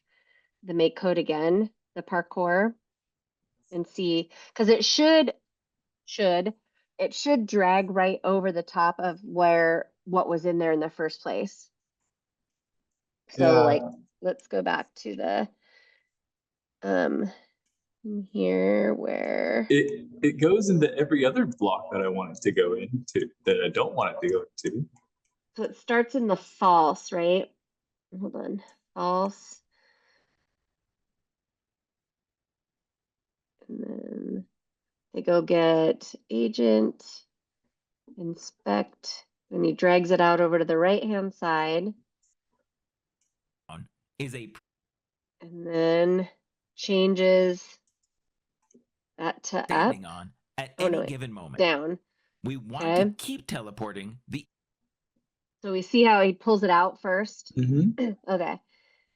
the make code again, the parkour, and see because it should drag right over the top of where what was in there in the first place. So yeah. like let's go back to the here where It goes into every other block that I want it to go into that I don't want it to go into. so it starts in the false, right? Hold on. False. And then they go get agent, inspect, and he drags it out over to the right-hand side. Is a And then changes that to up. standing on at Oh, any no, given moment. down. We want Okay. to keep teleporting the So we see how he pulls it out first. Mm-hmm. Okay.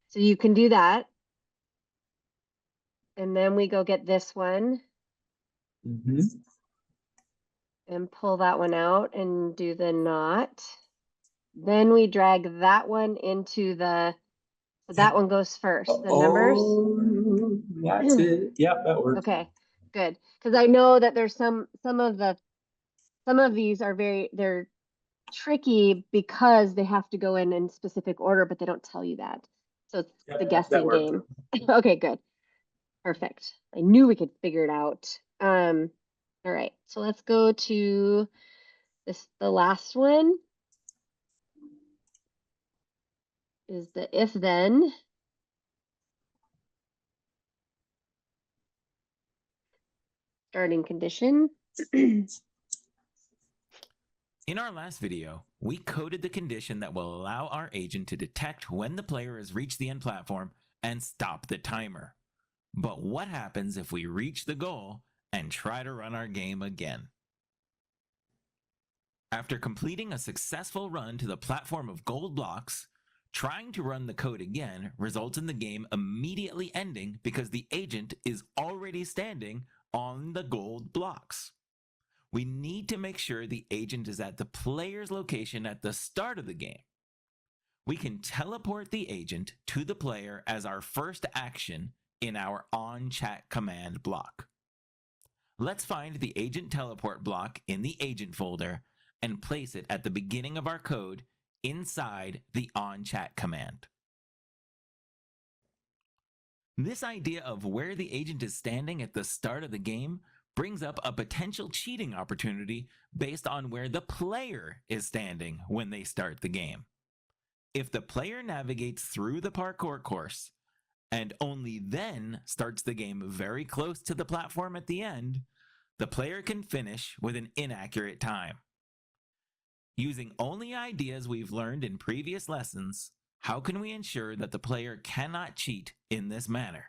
So you can do that. And then we go get this one Mm-hmm. and pull that one out and do the knot. Then we drag that one into the, so that one goes first, the numbers. Oh, that's it. Yeah, that works. Okay, good. Because I know that there's some of these are they're tricky because they have to go in specific order, but they don't tell you that. So it's Yeah, the that guessing worked. game. Okay, good. Perfect. I knew we could figure it out. All right, so let's go to the last one is the if then. Starting condition. In our last video, we coded the condition that will allow our agent to detect when the player has reached the end platform and stop the timer. But what happens if we reach the goal and try to run our game again? After completing a successful run to the platform of gold blocks, trying to run the code again results in the game immediately ending because the agent is already standing on the gold blocks. We need to make sure the agent is at the player's location at the start of the game. We can teleport the agent to the player as our first action in our on-chat command block. Let's find the agent teleport block in the agent folder and place it at the beginning of our code inside the on-chat command. This idea of where the agent is standing at the start of the game brings up a potential cheating opportunity based on where the player is standing when they start the game. If the player navigates through the parkour course and only then starts the game very close to the platform at the end, the player can finish with an inaccurate time. Using only ideas we've learned in previous lessons, how can we ensure that the player cannot cheat in this manner?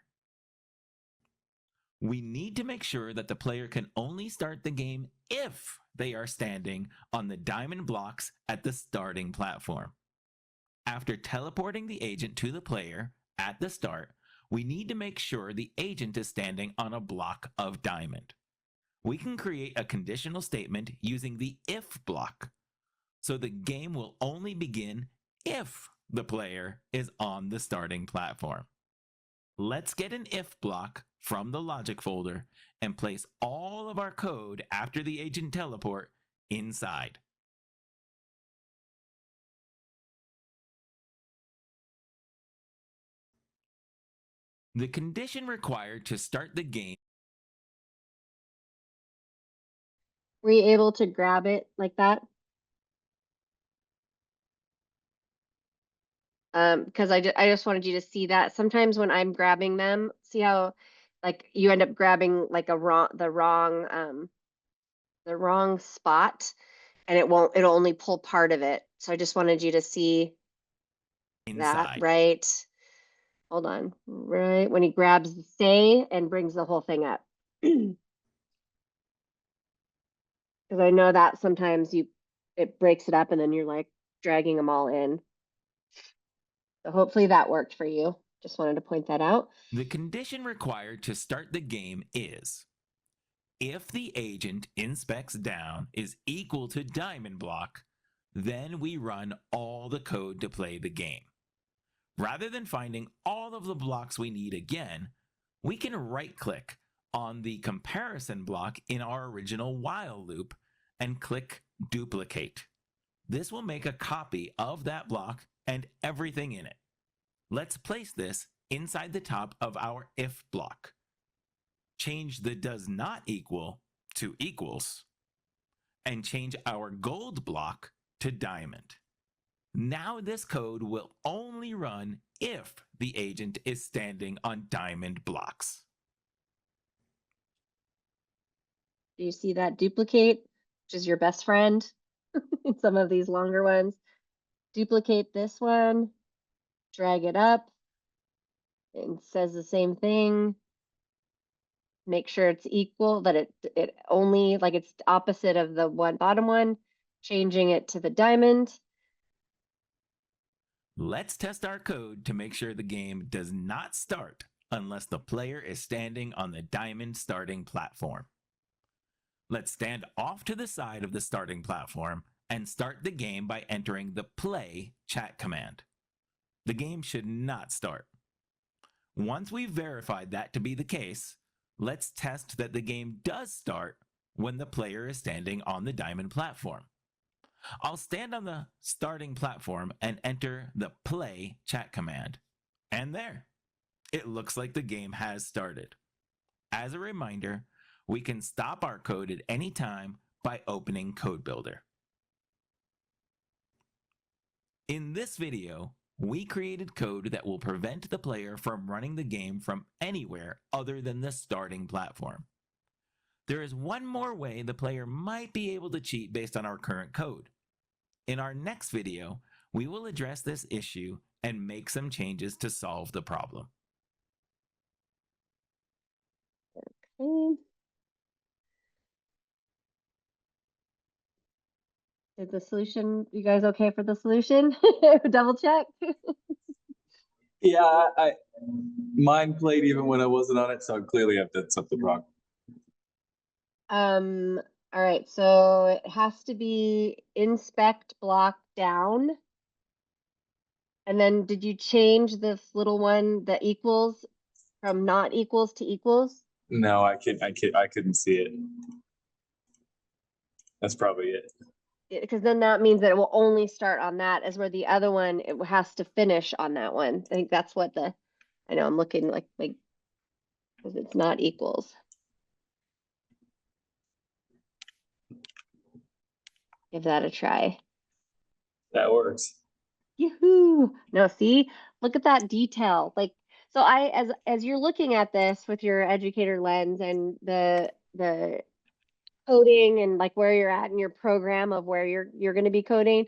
We need to make sure that the player can only start the game if they are standing on the diamond blocks at the starting platform. After teleporting the agent to the player at the start, we need to make sure the agent is standing on a block of diamond. We can create a conditional statement using the if block. So the game will only begin if the player is on the starting platform. Let's get an if block from the logic folder and place all of our code after the agent teleport inside. The condition required to start the game. Were you able to grab it like that? Because I just wanted you to see that sometimes when I'm grabbing them, see how like you end up grabbing like the wrong spot, and it'll only pull part of it. So I just wanted you to see that, Inside. right? Hold on, right when he grabs the stay and brings the whole thing up. Because I know that sometimes it breaks it up and then you're like dragging them all in. So hopefully that worked for you. Just wanted to point that out. The condition required to start the game is if the agent inspects down is equal to diamond block, then we run all the code to play the game. Rather than finding all of the blocks we need again, we can right-click on the comparison block in our original while loop and click Duplicate. This will make a copy of that block and everything in it. Let's place this inside the top of our if block. Change the does not equal to equals, and change our gold block to diamond. Now this code will only run if the agent is standing on diamond blocks. Do you see that duplicate, which is your best friend in some of these longer ones? Duplicate this one, drag it up. It says the same thing. Make sure it's equal, that it only, like it's opposite of the bottom one, changing it to the diamond. Let's test our code to make sure the game does not start unless the player is standing on the diamond starting platform. Let's stand off to the side of the starting platform and start the game by entering the play chat command. The game should not start. Once we've verified that to be the case, let's test that the game does start when the player is standing on the diamond platform. I'll stand on the starting platform and enter the play chat command. And there, it looks like the game has started. As a reminder, we can stop our code at any time by opening Code Builder. In this video, we created code that will prevent the player from running the game from anywhere other than the starting platform. There is one more way the player might be able to cheat based on our current code. In our next video, we will address this issue and make some changes to solve the problem. Okay. Is the solution, you guys okay for the solution? Double check. Yeah, mine played even when I wasn't on it, so clearly I've done something wrong. All right, so it has to be inspect block down. And then did you change this little one, the equals, from not equals to equals? No, I couldn't see it. That's probably it. Because then that means that it will only start on that, as where the other one, it has to finish on that one. I think that's what I know I'm looking like, because it's not equals. Give that a try. That works. Yoo-hoo! No, see, look at that detail. Like, so as you're looking at this with your educator lens and the coding and like where you're at in your program of where you're going to be coding,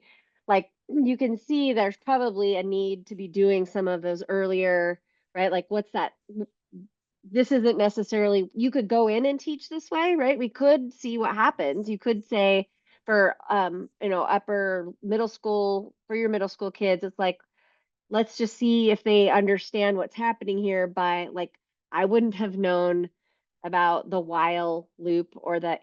like you can see there's probably a need to be doing some of those earlier, right? Like what's that this isn't necessarily, you could go in and teach this way, right? We could see what happens. You could say for, upper middle school, for your middle school kids, it's like, let's just see if they understand what's happening here by like, I wouldn't have known about the while loop or that,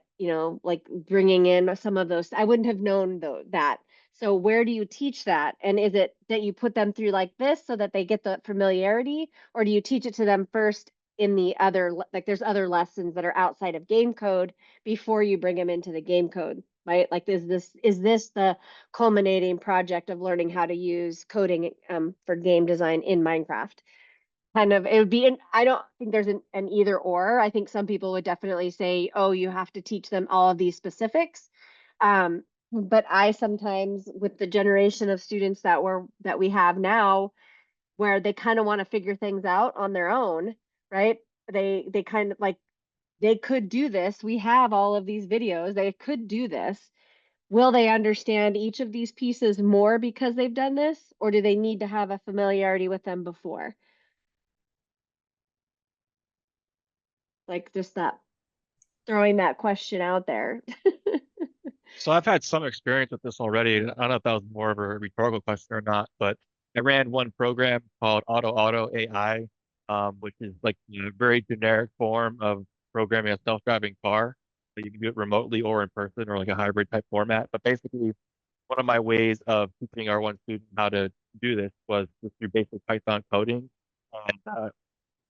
like bringing in some of those. I wouldn't have known that. So where do you teach that? And is it that you put them through like this so that they get the familiarity, or do you teach it to them first in the other, like there's other lessons that are outside of game code before you bring them into the game code, right? Like, is this the culminating project of learning how to use coding for game design in Minecraft? Kind of, it would be, I don't think there's an either or. I think some people would definitely say, oh, you have to teach them all of these specifics. But I sometimes, with the generation of students that we have now, where they kind of want to figure things out on their own, right? They kind of like, they could do this. We have all of these videos. They could do this. Will they understand each of these pieces more because they've done this, or do they need to have a familiarity with them before? Like, just that, throwing that question out there. So I've had some experience with this already. I don't know if that was more of a rhetorical question or not, but I ran one program called Auto AI, which is like a very generic form of programming a self-driving car. So you can do it remotely or in person or like a hybrid type format. But basically, one of my ways of teaching our one student how to do this was just through basic Python coding and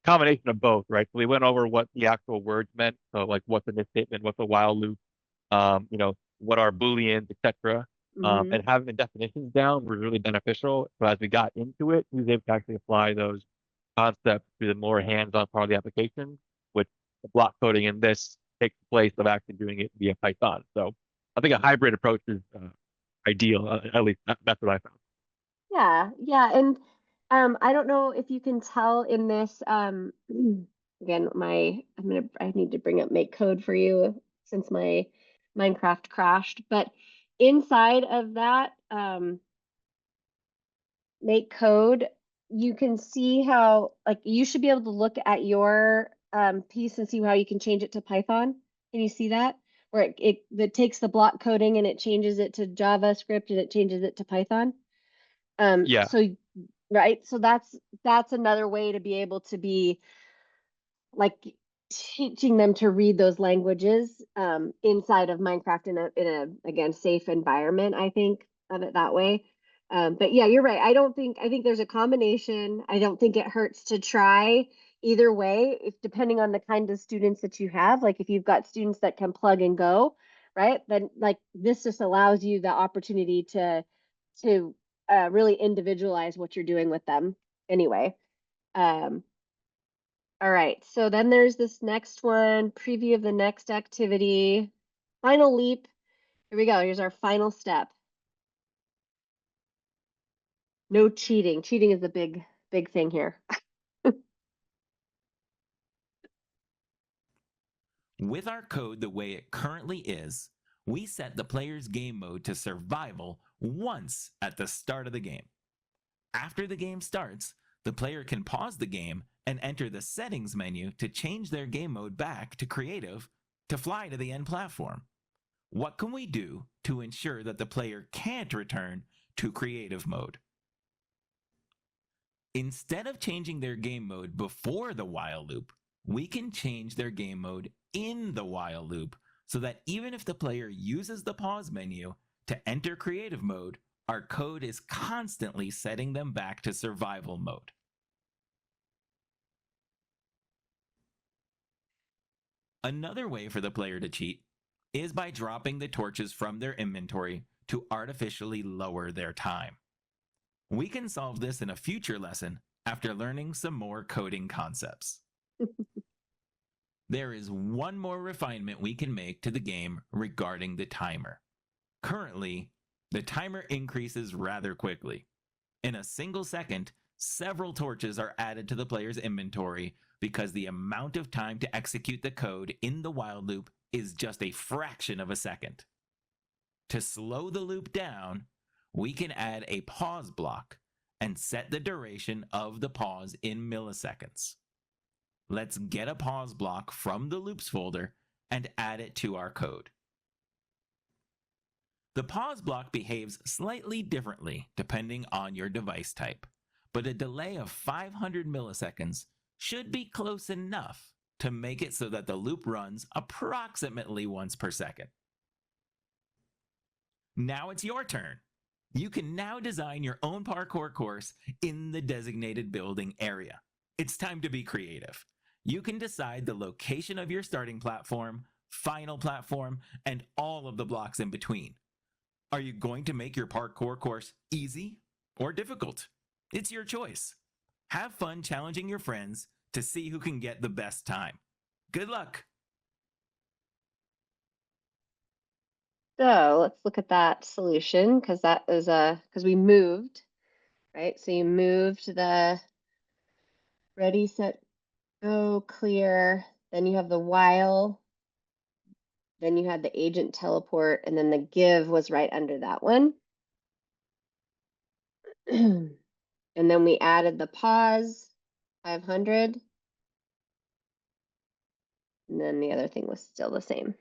combination of both, right? So we went over what the actual words meant. So like what's an if statement, what's a while loop, what are Booleans, etc. Hmm. And having the definitions down was really beneficial. So as we got into it, we was able to actually apply those concepts to the more hands-on part of the application, which the block coding in this takes the place of actually doing it via Python. So I think a hybrid approach is ideal. At least that's what I found. Yeah, yeah. And I don't know if you can tell in this, again, I need to bring up make code for you since my Minecraft crashed, but inside of that, make code, you can see how, like, you should be able to look at your piece and see how you can change it to Python. Can you see that? Where it takes the block coding and it changes it to JavaScript and it changes it to Python. Yeah. So right, so that's another way to be able to be like teaching them to read those languages inside of Minecraft in a again safe environment, I think of it that way. But yeah, you're right. I think there's a combination. I don't think it hurts to try either way, if depending on the kind of students that you have. Like if you've got students that can plug and go, right? Then like this just allows you the opportunity to really individualize what you're doing with them anyway. Um, all right, so then there's this next one, preview of the next activity, final leap. Here we go. Here's our final step. No cheating. Cheating is the big thing here. With our code the way it currently is, we set the player's game mode to survival once at the start of the game. After the game starts, the player can pause the game and enter the settings menu to change their game mode back to creative to fly to the end platform. What can we do to ensure that the player can't return to creative mode? Instead of changing their game mode before the while loop, we can change their game mode in the while loop so that even if the player uses the pause menu to enter creative mode, our code is constantly setting them back to survival mode. Another way for the player to cheat is by dropping the torches from their inventory to artificially lower their time. We can solve this in a future lesson after learning some more coding concepts. There is one more refinement we can make to the game regarding the timer. Currently, the timer increases rather quickly. In a single second, several torches are added to the player's inventory because the amount of time to execute the code in the while loop is just a fraction of a second. To slow the loop down, we can add a pause block and set the duration of the pause in milliseconds. Let's get a pause block from the loops folder and add it to our code. The pause block behaves slightly differently depending on your device type, but a delay of 500 milliseconds should be close enough to make it so that the loop runs approximately once per second. Now it's your turn. You can now design your own parkour course in the designated building area. It's time to be creative. You can decide the location of your starting platform, final platform, and all of the blocks in between. Are you going to make your parkour course easy or difficult? It's your choice. Have fun challenging your friends to see who can get the best time. Good luck! So let's look at that solution, because that is because we moved, right? So you moved the ready, set, go, clear, then you have the while, then you had the agent teleport, and then the give was right under that one. And then we added the pause, 500. And then the other thing was still the same.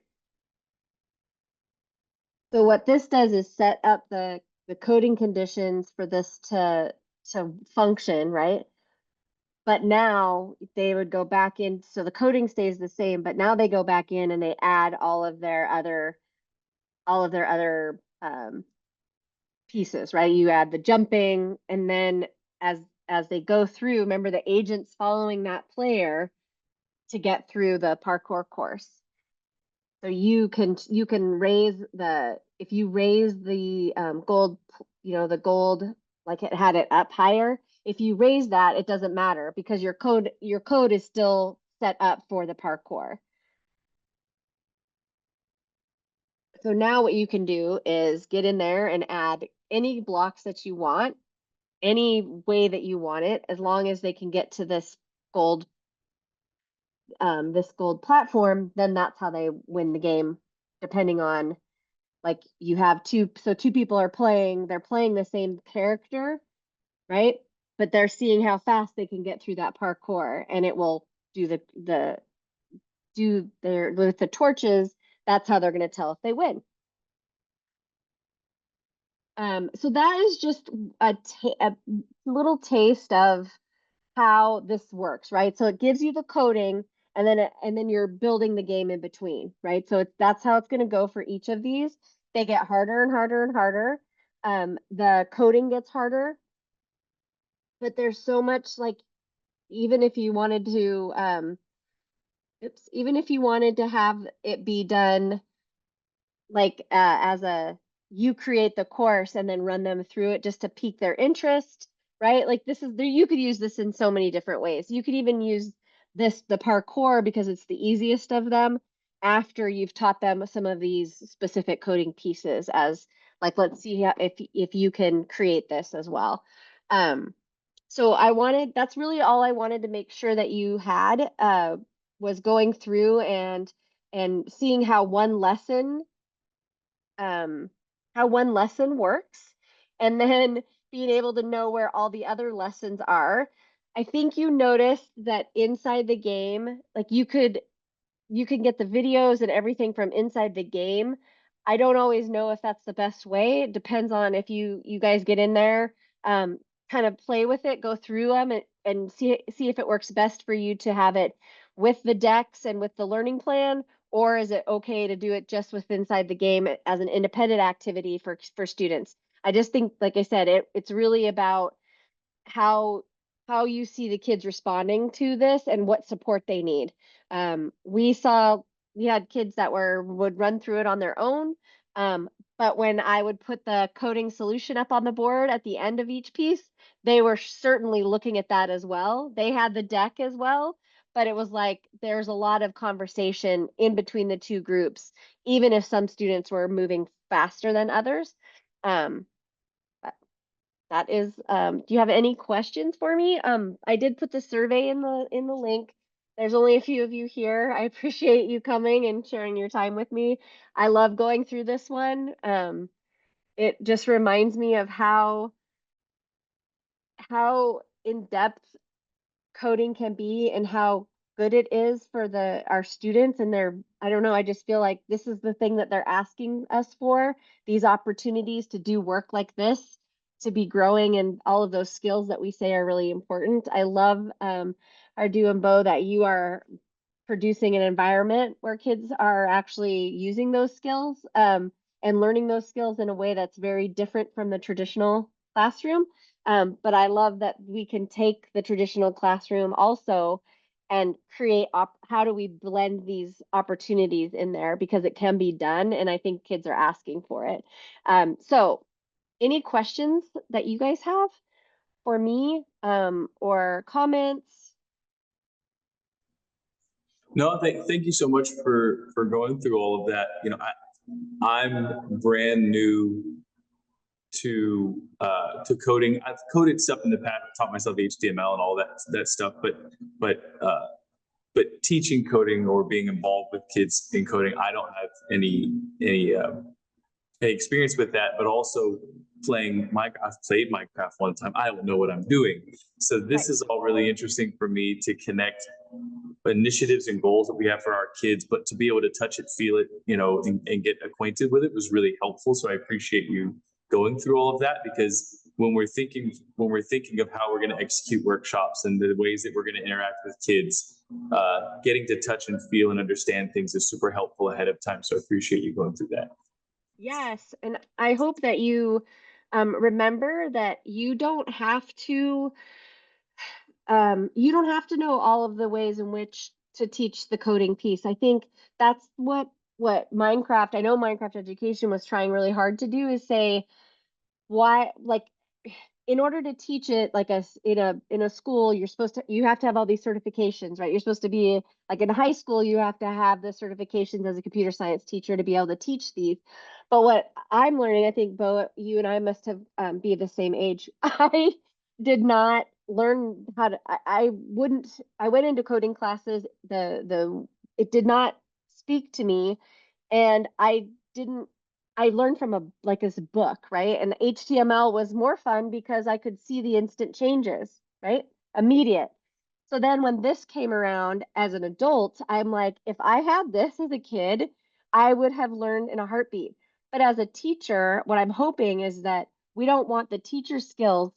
So what this does is set up the coding conditions for this to function, right? But now they would go back in, so the coding stays the same, but now they go back in and they add all of their other pieces, right? You add the jumping, and then as they go through, remember the agent's following that player to get through the parkour course. So you can raise the, if you raise the gold, the gold, like it had it up higher, if you raise that, it doesn't matter because your code is still set up for the parkour. So now what you can do is get in there and add any blocks that you want, any way that you want it, as long as they can get to this gold platform, then that's how they win the game, depending on, like, you have two people are playing, they're playing the same character, right? But they're seeing how fast they can get through that parkour, and it will do with the torches, that's how they're going to tell if they win. So that is just a little taste of how this works, right? So it gives you the coding, and then you're building the game in between, right? So that's how it's going to go for each of these. They get harder and harder and harder. The coding gets harder, but there's so much, like, even if you wanted to, even if you wanted to have it be done like as you create the course and then run them through it just to pique their interest, right? Like, this is there, you could use this in so many different ways. You could even use the parkour, because it's the easiest of them, after you've taught them some of these specific coding pieces, as like, let's see how, if you can create this as well. So that's really all I wanted to make sure that you had, was going through and seeing how one lesson works, and then being able to know where all the other lessons are. I think you noticed that inside the game, like, you can get the videos and everything from inside the game. I don't always know if that's the best way. It depends on if you guys get in there, um, kind of play with it, go through them, and see if it works best for you to have it with the decks and with the learning plan, or is it okay to do it just with inside the game as an independent activity for students. I just think, like I said, it's really about how you see the kids responding to this and what support they need. We had kids that would run through it on their own. But when I would put the coding solution up on the board at the end of each piece, they were certainly looking at that as well. They had the deck as well, but it was like there's a lot of conversation in between the two groups, even if some students were moving faster than others. That is, do you have any questions for me? I did put the survey in the link. There's only a few of you here. I appreciate you coming and sharing your time with me. I love going through this one. It just reminds me of how in depth coding can be, and how good it is for our students, and I don't know, I just feel like this is the thing that they're asking us for, these opportunities to do work like this, to be growing, and all of those skills that we say are really important. I love Ardu and Bo, that you are producing an environment where kids are actually using those skills, and learning those skills in a way that's very different from the traditional classroom. But I love that we can take the traditional classroom also and create how do we blend these opportunities in there, because it can be done, and I think kids are asking for it. So any questions that you guys have for me, or comments? No, thank you so much for going through all of that. You know, I'm brand new to coding. I've coded stuff in the past, taught myself HTML and all that stuff, but teaching coding or being involved with kids in coding, I don't have any experience with that. But also I've played Minecraft one time. I don't know what I'm doing. So this is all really interesting for me to connect initiatives and goals that we have for our kids, but to be able to touch it, feel it, and get acquainted with it was really helpful. So I appreciate you going through all of that, because when we're thinking of how we're going to execute workshops and the ways that we're going to interact with kids, getting to touch and feel and understand things is super helpful ahead of time. So I appreciate you going through that. Yes, and I hope that you remember that you don't have to know all of the ways in which to teach the coding piece. I think that's what Minecraft, I know Minecraft Education was trying really hard to do, is say, why, like, in order to teach it like in a school, you have to have all these certifications, right? You're supposed to be like in high school, you have to have the certifications as a computer science teacher to be able to teach these. But what I'm learning, I think, Bo, you and I must have be the same age. I did not learn how to. I wouldn't. I went into coding classes. It did not speak to me, and I didn't. I learned from this book, right? And HTML was more fun because I could see the instant changes, right? Immediate. So then when this came around as an adult, I'm like, if I had this as a kid, I would have learned in a heartbeat. But as a teacher, what I'm hoping is that we don't want the teacher skills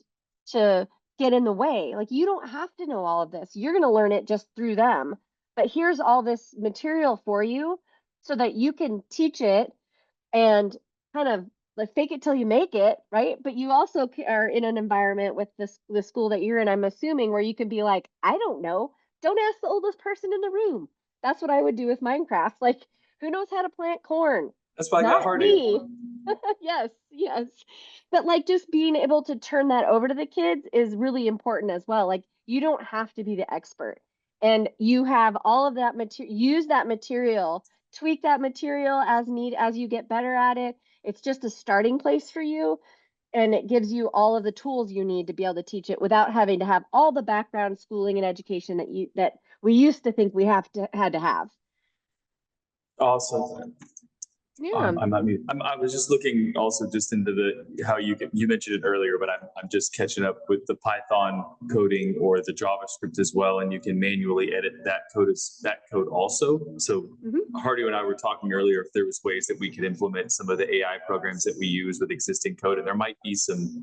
to get in the way. Like, you don't have to know all of this. You're going to learn it just through them. But here's all this material for you so that you can teach it and kind of like fake it till you make it, right? But you also are in an environment with the school that you're in, I'm assuming, where you can be like, I don't know. Don't ask the oldest person in the room. That's what I would do with Minecraft. Like, who knows how to plant corn? That's why I got Not Hardy. me. Yes, yes. But like, just being able to turn that over to the kids is really important as well. Like, you don't have to be the expert. And you have all of that material, use that material, tweak that material as you get better at it. It's just a starting place for you. And it gives you all of the tools you need to be able to teach it without having to have all the background schooling and education that we used to think we had to have. Awesome. Yeah. I'm not mute. I was just looking also just into how you mentioned it earlier, but I'm just catching up with the Python coding or the JavaScript as well, and you can manually edit that code also. So Hardy and I were talking earlier if there was ways that we could implement some of the AI programs that we use with existing code, and there might be some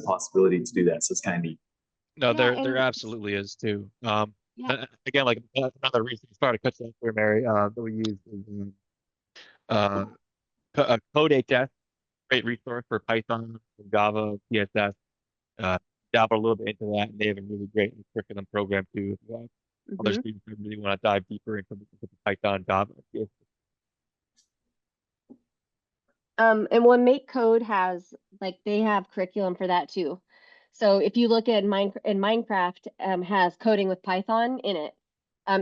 possibility to do that. So it's kind of neat. No, Yeah, there absolutely is too. yeah. Again, like another reason, sorry to cut you off there, Mary, that we use is uh, Code HS, great resource for Python, Java, CSS. Dabble a little bit into that, and they have a really great curriculum program too. Other students who really want to dive deeper into Python, Java, CSS. And when Make Code has, like, they have curriculum for that too. So if you look at Minecraft, has coding with Python in it,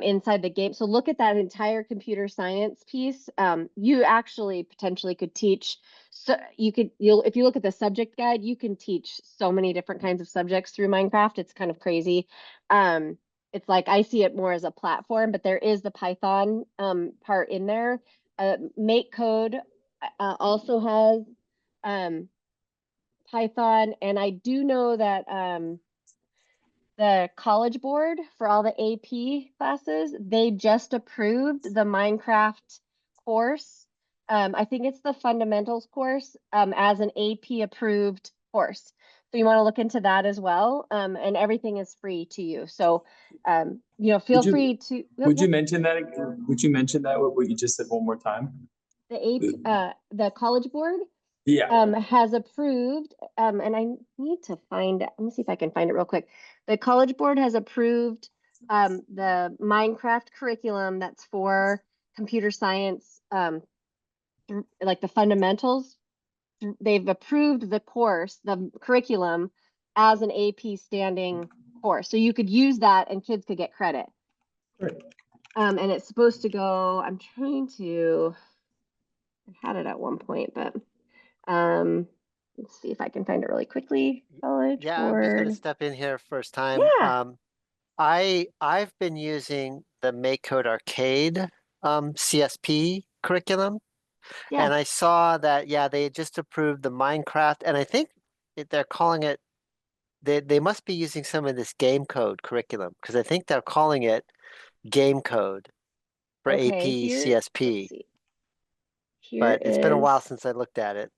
inside the game. So look at that entire computer science piece. You actually potentially could teach. So if you look at the subject guide, you can teach so many different kinds of subjects through Minecraft. It's kind of crazy. It's like, I see it more as a platform, but there is the Python part in there. Make Code also has Python, and I do know that the College Board for all the AP classes, they just approved the Minecraft course. I think it's the fundamentals course, as an AP approved course. So you want to look into that as well. And everything is free to you. So, feel Would you- free to. Would you mention that? Would you mention that what you just said one more time? The the College Board Yeah. has approved, and I need to find, let me see if I can find it real quick. The College Board has approved the Minecraft curriculum that's for computer science, like the fundamentals. They've approved the course, the curriculum, as an AP standing course. So you could use that and kids could get credit. Great. And it's supposed to go, I'm trying to, I had it at one point, but let's see if I can find it really quickly. College Yeah, I'm just gonna Board. step in here first time. Yeah. I've been using the MakeCode Arcade CSP curriculum, Yeah. and I saw that they had just approved the Minecraft, and I think they're calling it. They must be using some of this GameCode curriculum because I think they're calling it GameCode for Okay, AP here, CSP. let's see. Here But it's been a while is, since I looked at it.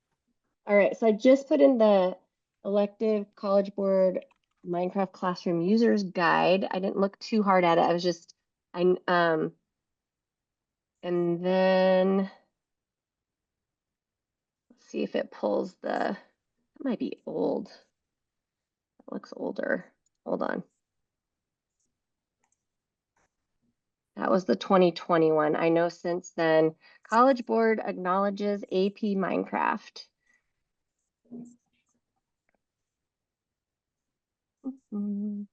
all right, so I just put in the elective College Board Minecraft Classroom Users Guide. I didn't look too hard at it. I was just, and then let's see if it pulls the, it might be old. It looks older. Hold on. That was the 2021. I know since then, College Board acknowledges AP Minecraft. Clemson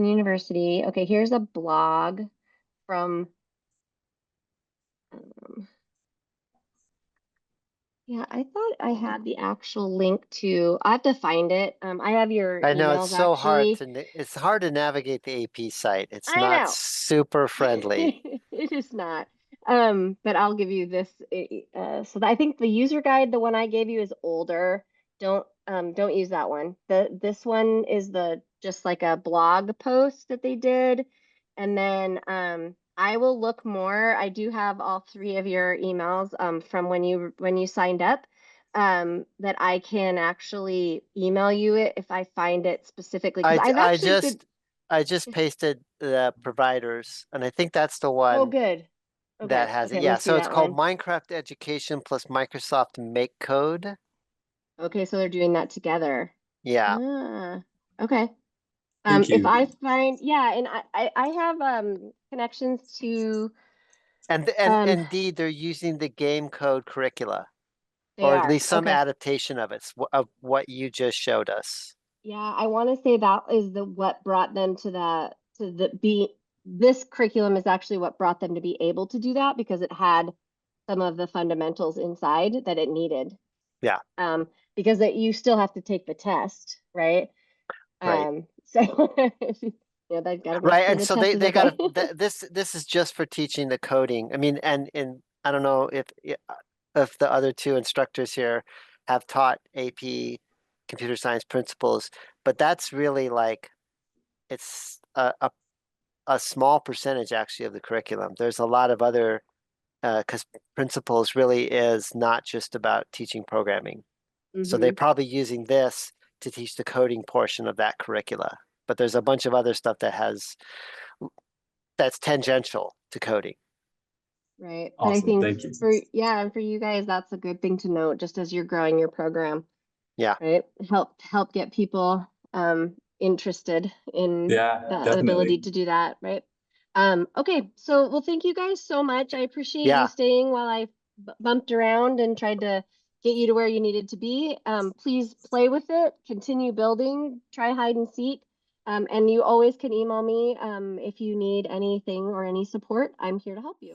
University. Okay, here's a blog from, yeah, I thought I had the actual link to, I have to find it. I have your I know it's emails so hard actually. it's hard to navigate the AP site. It's I not know. super friendly. It is not. But I'll give you this. I think the user guide, the one I gave you, is older. Don't use that one. This one is the just like a blog post that they did, and then I will look more. I do have all three of your emails from when you signed up. That I can actually email you it if I find it specifically because I've actually been. I just pasted the providers, and I think that's the Oh, one good. Oh, that good. has Okay, it. let me Yeah, see so it's that called one. Minecraft Education plus Microsoft MakeCode. Okay, so they're doing that together. Yeah. Ah, okay. Thank If you. I find, yeah, and I have connections to And indeed they're using the GameCode curricula, they or at are. least some Okay. adaptation of it, of what you just showed us. Yeah, I want to say that is the what brought them to this curriculum is actually what brought them to be able to do that because it had some of the fundamentals inside that it needed. Yeah. Because you still have to take the test, right? Right. So yeah, they've got to make Right, sure and the so test is they okay. got this is just for teaching the coding. I mean, and I don't know if the other two instructors here have taught AP computer science principles, but that's really like it's a small percentage actually of the curriculum. There's a lot of other because principles really is not just about teaching programming. So they're probably using this to teach the coding portion of that curricula. But there's a bunch of other stuff that's tangential to coding. Right. But I Awesome. think Thank you. and for you guys, that's a good thing to note just as you're growing your program. Yeah. Right. Help get people interested in Yeah, the definitely. ability to do that. Right. Okay. So, well, thank you guys so much. I appreciate you Yeah. staying while I bumped around and tried to get you to where you needed to be. Please play with it, continue building, try hide and seek. And you always can email me if you need anything or any support. I'm here to help you.